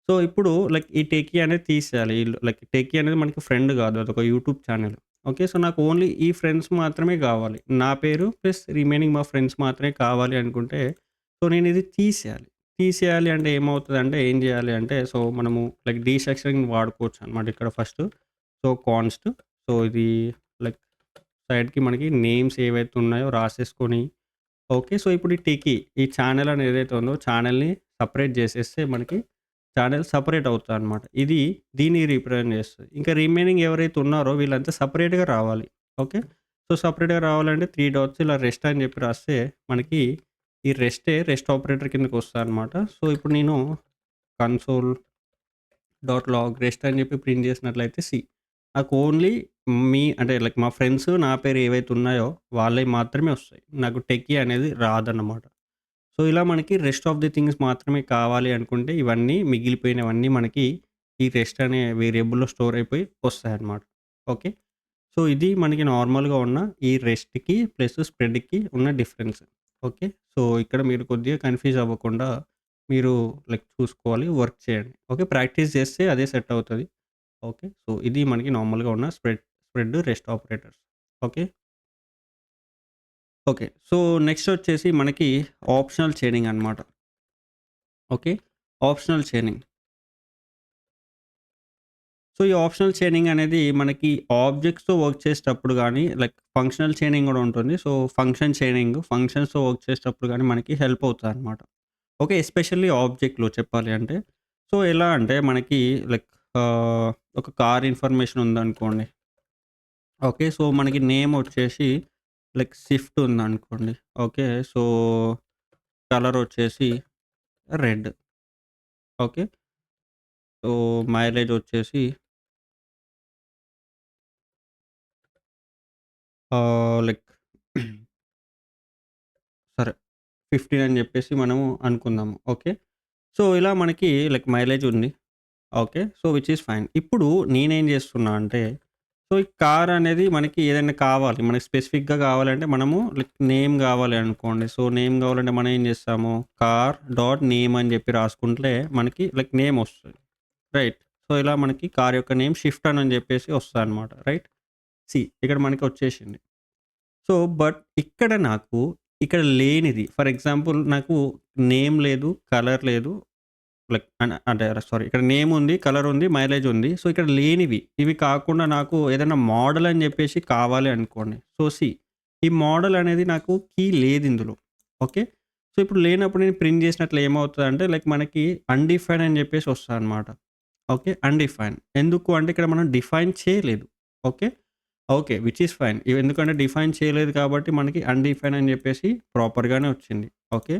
సో, ఇప్పుడు లైక్ ఈ టెక్కీ అనేది తీసేయాలి. లైక్ టెక్కీ అనేది మనకి ఫ్రెండ్ గాదు. అదొక యూట్యూబ్ ఛానెల్. ఓకే. సో, నాకు ఓన్లీ ఈ ఫ్రెండ్స్ మాత్రమే గావాలి. నా పేరు ప్లస్ రిమైనింగ్ మా ఫ్రెండ్స్ మాత్రమే కావాలి అనుకుంటే, సో, నేనిది తీసేయాలి. తీసేయాలి అంటే ఏమవుతదంటే, ఏం జేయాలి అంటే, సో, మనము లైక్ డీస్ట్రక్చరింగ్ వాడుకోవచ్చనమాట ఇక్కడ ఫస్టు. సో, కాన్స్ట్ ఇది లైక్ సైడ్‌కి మనకి నేమ్స్ ఏవైతే ఉన్నాయో రాసేసుకొని ఓకే. సో, ఇప్పుడు ఈ ఛానెల్ అనేది ఏదైతే ఉందో ఛానెల్‌ని సెపరేట్ జేసేస్తే మనకి ఛానెల్ సెపరేట్ అవుతదనమాట. దీన్ని రిప్రజెంట్ చేస్తది. ఇంకా రిమైనింగ్ ఎవరైతే ఉన్నారో వీళ్ళంతా సెపరేట్‌గా రావాలి. ఓకే. సో, సెపరేట్‌గా రావాలంటే 3 డాట్స్ ఇలా రెస్ట్ అని చెప్పి రాస్తే మనకి ఈ రెస్ట్ ఆపరేటర్ కిందకొస్తదనమాట. సో, ఇప్పుడు నేను కన్సోల్ డాట్ లాగ్ రెస్ట్ అని చెప్పి ప్రింట్ చేసినట్లయితే నాకు ఓన్లీ అంటే లైక్ మా ఫ్రెండ్స్ నా పేరు ఏవైతే ఉన్నాయో వాళ్ళయి మాత్రమే వస్తాయి. నాకు టెక్కీ అనేది రాదన్నమాట. సో, ఇలా మనకి రెస్ట్ ఆఫ్ ది థింగ్స్ మాత్రమే కావాలి అనుకుంటే ఇవన్నీ మిగిలిపోయినవన్నీ మనకి ఈ రెస్ట్ అనే వేరియబుల్‌లో స్టోర్ అయిపోయి వస్తాయన్నమాట. ఓకే. సో, ఇది మనకి నార్మల్‌గా ఉన్న ఈ రెస్ట్‌కి ప్లస్ స్ప్రెడ్‌కి ఉన్న డిఫరెన్స్. ఓకే. సో, ఇక్కడ మీరు కొద్దిగా కన్‌ఫ్యూజ్ అవ్వకుండా మీరు లైక్ చూసుకోవాలి, వర్క్ చేయండి. ఓకే. ప్రాక్టీస్ చేస్తే అదే సెట్ అవుతది. ఓకే. సో, ఇది మనకి నార్మల్‌గా ఉన్న rest operators. Okay. Okay. So, next వచ్చేసి మనకి ఆప్షనల్ చైనింగ్ అన్నమాట. ఓకే. Optional chaining. సో, ఈ ఆప్షనల్ చైనింగ్ అనేది మనకి ఆబ్జెక్ట్స్‌తో వర్క్ చేసేటప్పుడు గానీ, లైక్ ఫంక్షనల్ చైనింగ్ గూడా ఉంటుంది. సో, ఫంక్షన్ చైనింగ్ ఫంక్షన్స్‌తో వర్క్ చేసేటప్పుడు గానీ మనకి హెల్ప్ అవుతదనమాట. ఓకే. ఎస్పెషల్లీ ఆబ్జెక్ట్‌లో చెప్పాలి అంటే. సో, ఎలా అంటే మనకి లైక్ ఆహ్, ఒక కార్ ఇన్ఫర్మేషన్ ఉందనుకోండి. ఓకే. సో, మనకి నేమ్ వచ్చేసి లైక్ స్విఫ్ట్ ఉందనుకోండి. ఓకే. సో, కలర్ వచ్చేసి రెడ్. ఓకే. సో, మైలేజ్ వచ్చేసి లైక్ సరే 15 అని జెప్పేసి మనము అనుకుందాము. ఓకే. సో, ఇలా మనకి లైక్ మైలేజ్ ఉంది. Okay. So, which is fine. ఇప్పుడు నేనేం జేస్తున్నా అంటే, సో, ఈ కార్ అనేది మనకి ఏదైనా కావాలి. మనకి స్పెసిఫిక్‌గా కావాలంటే మనము లైక్ నేమ్ గావాలి అనుకోండి. సో, నేమ్ గావాలంటే మనం ఏం జేస్తాము, కార్ డాట్ నేమ్ అని జెప్పి రాసుకుంటే మనకి లైక్ నేమ్ ఒస్తది. రైట్. సో, ఇలా మనకి కార్ యొక్క నేమ్ షిఫ్ట్ అని జెప్పేసి ఒస్తదనమాట. రైట్. ఇక్కడ మనకి ఒచ్చేసింది. సో, బట్ ఇక్కడ నాకు ఇక్కడ లేనిది ఫర్ ఎగ్జాంపుల్ నాకు నేమ్ లేదు, కలర్ లేదు. లైక్ అంటే సారీ ఇక్కడ నేమ్ ఉంది, కలర్ ఉంది, మైలేజ్ ఉంది. సో, ఇక్కడ లేనివి ఇవి కాకుండా నాకు ఏదైనా మోడల్ అని జెప్పేసి కావాలి అనుకోండి. సో, ఈ మోడల్ అనేది నాకు కీ లేదిందులో. ఓకే. సో, ఇప్పుడు లేనప్పుడు నేను ప్రింట్ జేసినట్లు ఏమవుతదంటే లైక్ మనకి అన్‌డిఫైన్డ్ అని జెప్పేసి వస్తదనమాట. ఓకే. అన్‌డిఫైన్డ్. ఎందుకు అంటే ఇక్కడ మనం డిఫైన్ చేయలేదు. Okay. Okay. Which is fine. ఎందుకంటే డిఫైన్ చేయలేదు కాబట్టి మనకి అన్‌డిఫైన్ అని జెప్పేసి ప్రాపర్‌గానే వచ్చింది. ఓకే.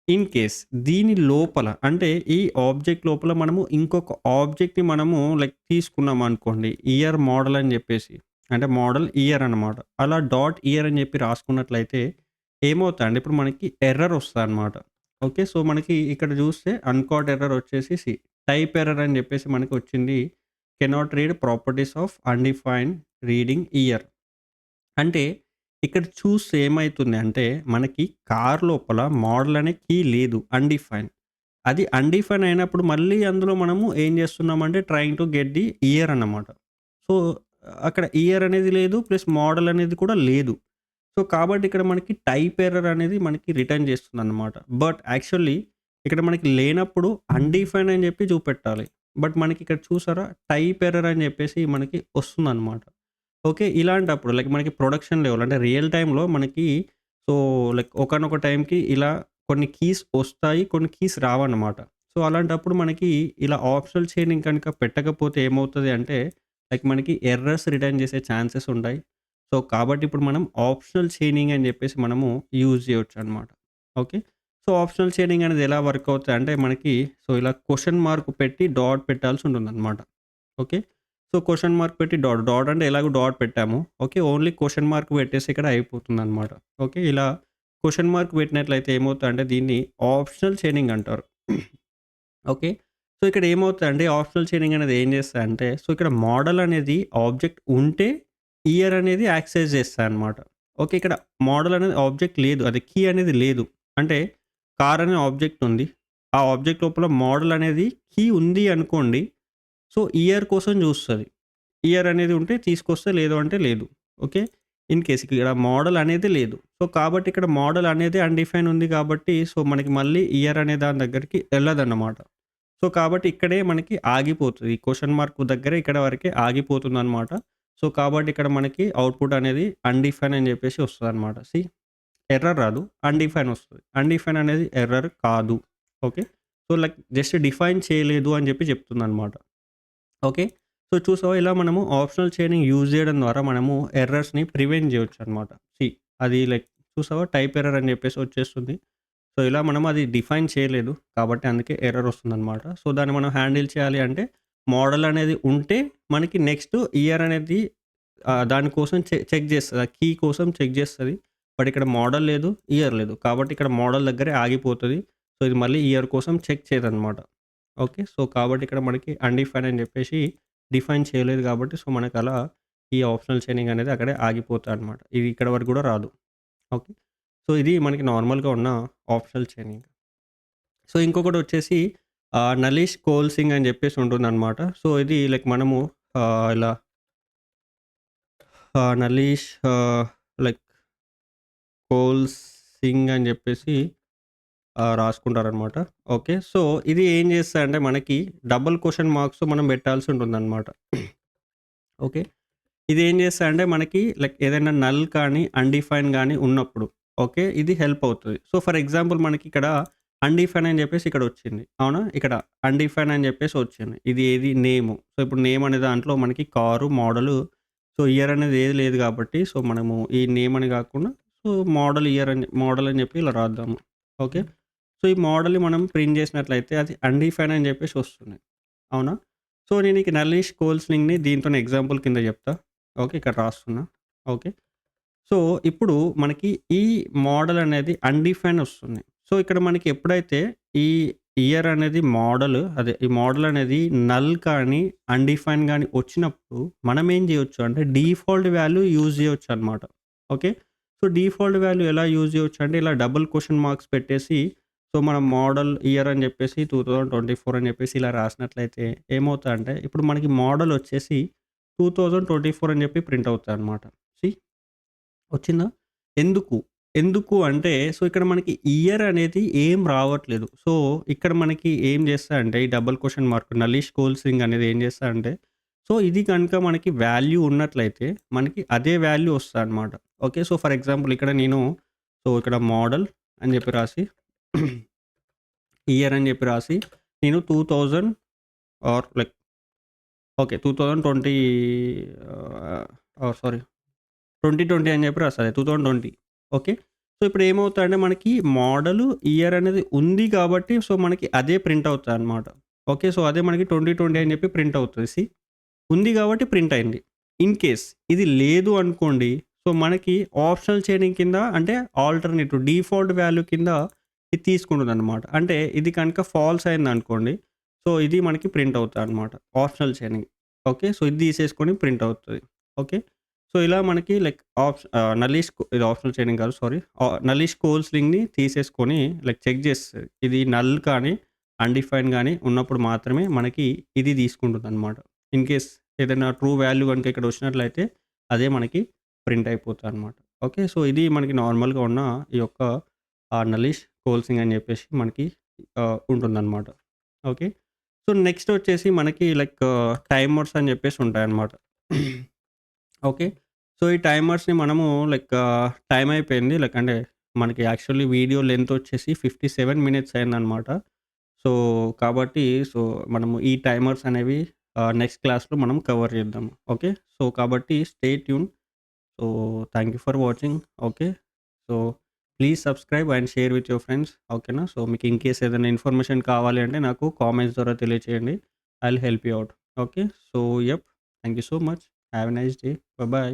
ఇన్ కేస్ దీని లోపల అంటే ఈ ఆబ్జెక్ట్ లోపల మనము ఇంకొక ఆబ్జెక్ట్‌ని మనము లైక్ తీసుకున్నామనుకోండి. ఇయర్ మోడల్ అని జెప్పేసి. అంటే మోడల్ ఇయర్ అనమాట. అలా డాట్ ఇయర్ అని జెప్పి రాసుకున్నట్లయితే ఏమవుతాయంటే ఇప్పుడు మనకి ఎర్రర్ వస్తదనమాట. ఓకే. సో, మనకి ఇక్కడ జూస్తే అన్‌కాట్ ఎర్రర్ వచ్చేసి టైప్ ఎర్రర్ అని జెప్పేసి మనకి వచ్చింది. Cannot read properties of undefined reading year. అంటే ఇక్కడ చూస్తే ఏమైతుంది అంటే మనకి కార్ లోపల మోడల్ అనే కీ లేదు. అన్‌డిఫైన్డ్. అది అన్‌డిఫైన్ అయినప్పుడు మళ్ళీ అందులో మనము ఏం చేస్తున్నామంటే trying to get the year అన్నమాట. సో, అక్కడ ఇయర్ అనేది లేదు. ప్లస్ మోడల్ అనేది కూడా లేదు. సో, కాబట్టి ఇక్కడ మనకి టైప్ ఎర్రర్ అనేది మనకి రిటర్న్ చేస్తుందన్నమాట. బట్ యాక్చువల్లీ ఇక్కడ మనకి లేనప్పుడు అన్‌డిఫైన్డ్ అని చెప్పి చూపెట్టాలి. బట్ మనకి ఇక్కడ చూసారా టైప్ ఎర్రర్ అని చెప్పేసి మనకి వస్తుందన్నమాట. ఓకే. ఇలాంటప్పుడు లైక్ మనకి ప్రొడక్షన్ లెవెల్ అంటే రియల్ టైమ్‌లో మనకి సో, లైక్ ఒకానొక టైంకి ఇలా కొన్ని కీస్ ఒస్తాయి. కొన్ని కీస్ రావన్నమాట. సో, అలాంటప్పుడు మనకి ఇలా ఆప్షనల్ చైనింగ్ కనుక పెట్టకపోతే ఏమవుతది అంటే, లైక్ మనకి ఎర్రర్స్ రిటర్న్ చేసే ఛాన్సెస్ ఉంటాయి. సో, కాబట్టి ఇప్పుడు మనం ఆప్షనల్ చైనింగ్ అని జెప్పేసి మనము యూజ్ జేయొచ్చనమాట. ఓకే. సో, ఆప్షనల్ చైనింగ్ అనేది ఎలా వర్క్ అవుతదంటే మనకి సో, ఇలా క్వెషన్ మార్క్ పెట్టి డాట్ పెట్టాల్సి ఉంటుందనమాట. ఓకే. సో, క్వెషన్ మార్క్ పెట్టి డాట్. డాట్ అంటే ఎలాగో డాట్ పెట్టాము. ఓకే. ఓన్లీ క్వెషన్ మార్క్ పెట్టేసి ఇక్కడ అయిపోతుందనమాట. ఓకే. ఇలా క్వెషన్ మార్క్ పెట్టినట్లయితే ఏమవుతదంటే దీన్ని ఆప్షనల్ చైనింగ్ అంటారు. ఓకే. సో, ఇక్కడ ఏమవుతదంటే ఆప్షనల్ చైనింగ్ అనేది ఏం చేస్తదంటే సో, ఇక్కడ మోడల్ అనేది ఆబ్జెక్ట్ ఉంటే ఇయర్ అనేది యాక్సెస్ చేస్తదనమాట. ఓకే. ఇక్కడ మోడల్ అనేది ఆబ్జెక్ట్ లేదు. అది కీ అనేది లేదు. అంటే కార్ అనే ఆబ్జెక్ట్ ఉంది. ఆ ఆబ్జెక్ట్ లోపల మోడల్ అనేది కీ ఉంది అనుకోండి. సో, ఇయర్ కోసం జూస్తది. ఇయర్ అనేది ఉంటే తీసుకొస్తే, లేదు అంటే లేదు. ఓకే. ఇన్ కేస్ ఇక్కడ మోడల్ అనేది లేదు. సో, కాబట్టి ఇక్కడ మోడల్ అనేది అన్‌డిఫైన్ ఉంది కాబట్టి, సో, మనకి మళ్ళీ ఇయర్ అనే దాని దగ్గరికి ఎళ్ళదన్నమాట. సో, కాబట్టి ఇక్కడే మనకి ఆగిపోతది. ఈ క్వెషన్ మార్క్ దగ్గర ఇక్కడ వరకే ఆగిపోతుందనమాట. సో, కాబట్టి ఇక్కడ మనకి అవుట్‌పుట్ అనేది అన్‌డిఫైన్ అని జెప్పేసి వస్తదనమాట. ఎర్రర్ రాదు. అన్‌డిఫైన్ వస్తది. అన్‌డిఫైన్ అనేది ఎర్రర్ కాదు. Okay. So, like just define చేయలేదు అని జెప్పి చెప్తుందనమాట. ఓకే. సో, చూసావా ఇలా మనము ఆప్షనల్ చైనింగ్ యూజ్ జేయడం ద్వారా మనము ఎర్రర్స్‌ని ప్రివెంట్ జేయొచ్చనమాట. అది లైక్ చూసావా టైప్ ఎర్రర్ అని జెప్పేసి వచ్చేస్తుంది. సో, ఇలా మనం అది డిఫైన్ చేయలేదు. కాబట్టి అందుకే ఎర్రర్ వస్తుందనమాట. సో, దాన్ని మనం హ్యాండిల్ చేయాలి అంటే మోడల్ అనేది ఉంటే మనకి నెక్స్ట్ ఇయర్ అనేది దాని కోసం చెక్ జేస్తది. ఆ కీ కోసం చెక్ జేస్తది. బట్ ఇక్కడ మోడల్ లేదు, ఇయర్ లేదు. కాబట్టి ఇక్కడ మోడల్ దగ్గరే ఆగిపోతది. సో, ఇది మళ్ళీ ఇయర్ కోసం చెక్ చేయదనమాట. ఓకే. సో, కాబట్టి ఇక్కడ మనకి అన్‌డిఫైన్ అని జెప్పేసి డిఫైన్ చేయలేదు గాబట్టి, సో, మనకలా ఈ ఆప్షనల్ చైనింగ్ అనేది అక్కడే ఆగిపోతదనమాట. ఇది ఇక్కడ వరకు గూడా రాదు. ఓకే. సో, ఇది మనకి నార్మల్‌గా ఉన్న ఆప్షనల్ చైనింగ్. సో, ఇంకొకటొచ్చేసి నలీష్ కోల్ సింగ్ అని జెప్పేసి ఉంటుందనమాట. సో, ఇది లైక్ మనము ఇలా నలీష్ లైక్ కోల్ సింగ్ అని జెప్పేసి రాసుకుంటారనమాట. ఓకే. సో, ఇది ఏం చేస్తదంటే మనకి డబుల్ క్వెషన్ మార్క్స్ మనం పెట్టాల్సి ఉంటుందనమాట. ఓకే. ఇదేం చేస్తదంటే మనకి లైక్ ఏదైనా నల్ కానీ, అన్‌డిఫైన్ గాని ఉన్నప్పుడు ఓకే. ఇది హెల్ప్ అవుతది. సో, ఫర్ ఎగ్జాంపుల్ మనకిక్కడ అన్‌డిఫైన్ అని చెప్పేసి ఇక్కడొచ్చింది. అవునా? ఇక్కడ అన్‌డిఫైన్ అని చెప్పేసి వచ్చింది. ఇది ఏది నేము. సో, ఇప్పుడు నేమ్ అనే దాంట్లో మనకి కారు, మోడలు, సో, ఇయర్ అనేది ఏది లేదు కాబట్టి సో, మనము ఈ నేమ్ అని కాకుండా సో, మోడల్ అని చెప్పి ఇలా రాద్దాము. ఓకే. సో, ఈ మోడల్‌ని మనం ప్రింట్ చేసినట్లయితే అది అన్‌డిఫైన్ అని చెప్పేసి వస్తుంది. అవునా? సో, నేను ఇక నల్లిష్ కోల్స్లింగ్‌ని దీంతోని ఎగ్జాంపుల్ కింద చెప్తా. ఓకే. ఇక్కడ రాస్తున్నా. ఓకే. సో, ఇప్పుడు మనకి ఈ మోడల్ అనేది అన్‌డిఫైన్ ఒస్తుంది. సో, ఇక్కడ మనకి ఎప్పుడైతే ఈ ఇయర్ అనేది ఈ మోడల్ అనేది నల్ కానీ, అన్‌డిఫైన్ గాని వచ్చినప్పుడు మనం ఏం చేయొచ్చు అంటే డిఫాల్ట్ వాల్యూ యూజ్ చేయొచ్చనమాట. ఓకే. సో, డిఫాల్ట్ వాల్యూ ఎలా యూజ్ చేయొచ్చు అంటే ఇలా డబుల్ క్వెషన్ మార్క్స్ పెట్టేసి సో, మనం మోడల్ ఇయర్ అని చెప్పేసి 2024 అని చెప్పేసి ఇలా రాసినట్లయితే ఏమవుతదంటే ఇప్పుడు మనకి మోడల్ వచ్చేసి 2024 అని చెప్పి ప్రింట్ అవుతదనమాట. సీ వచ్చిందా? ఎందుకు? ఎందుకు అంటే సో, ఇక్కడ మనకి ఇయర్ అనేది ఏం రావట్లేదు. సో, ఇక్కడ మనకి ఏం చేస్తాడంటే ఈ డబుల్ క్వెషన్ మార్క్ నలీష్ కోల్సింగ్ అనేది ఏం చేస్తాడంటే సో, ఇది కనుక మనకి వాల్యూ ఉన్నట్లయితే మనకి అదే వాల్యూ వస్తదనమాట. ఓకే. సో, ఫర్ ఎగ్జాంపుల్ ఇక్కడ నేను సో, ఇక్కడ మోడల్ అని చెప్పి రాసి ఇయర్ అని చెప్పి రాసి నేను 2000 ఆర్ లైక్ ఓకే. 2020 సారీ 2020 అని చెప్పి రాస్తది. 2020 ఓకే. సో, ఇప్పుడు ఏమవుతాదంటే మనకి మోడలు, ఇయర్ అనేది ఉంది కాబట్టి సో, మనకి అదే ప్రింట్ అవుతదనమాట. ఓకే. సో, అదే మనకి 2020 అని చెప్పి ప్రింట్ అవుతది. ఉంది కాబట్టి ప్రింట్ అయింది. ఇన్ కేస్ ఇది లేదు అనుకోండి. సో, మనకి ఆప్షనల్ చైనింగ్ కింద అంటే ఆల్టర్‌నేటివ్ డిఫాల్ట్ వాల్యూ కింద ఇది తీసుకుంటుందనమాట. అంటే ఇది కనుక ఫాల్స్ అయిందనుకోండి. సో, ఇది మనకి ప్రింట్ అవుతదనమాట. Optional chaining. ఓకే. సో, ఇది తీసేసుకొని ప్రింట్ అవుతది. ఓకే. సో, ఇలా మనకి లైక్ ఇది ఆప్షనల్ చైనింగ్ కాదు సారీ. నల్లిష్ కోల్స్లింగ్‌ని తీసేసుకొని లైక్ చెక్ చేస్తది. ఇది నల్ కానీ, అన్‌డిఫైన్ గాని ఉన్నప్పుడు మాత్రమే మనకి ఇది తీసుకుంటుందనమాట. ఇన్ కేస్ ఏదైనా ట్రూ వాల్యూ గనుక ఇక్కడ వచ్చినట్లయితే అదే మనకి ప్రింట్ అయిపోతదనమాట. ఓకే. సో, ఇది మనకి నార్మల్‌గా ఉన్న ఈ యొక్క నల్లిష్ కోల్సింగ్ అని చెప్పేసి మనకి ఉంటుందనమాట. ఓకే. సో, నెక్స్ట్ వచ్చేసి మనకి లైక్ టైమర్స్ అని చెప్పేసి ఉంటాయన్నమాట. ఓకే. సో, ఈ టైమర్స్‌ని మనము లైక్ టైమ్ అయిపోయింది. లైక్ అంటే మనకి యాక్చువల్లీ వీడియో లెంత్ వచ్చేసి 57 మినిట్స్ అయిందనమాట. సో, కాబట్టి సో, మనము ఈ టైమర్స్ అనేవి నెక్స్ట్ క్లాస్‌లో మనం కవర్ చేద్దాం. ఓకే. సో, కాబట్టి stay tune. So, thank you for watching. Okay. So, please subscribe and share with your friends. ఓకేనా. సో, మీకు ఇన్ కేస్ ఏదైనా ఇన్ఫర్మేషన్ కావాలి అంటే నాకు కామెంట్స్ ద్వారా తెలియచేయండి. I will help you out. Okay. So, yup. Thank you so much. Have a nice day. By.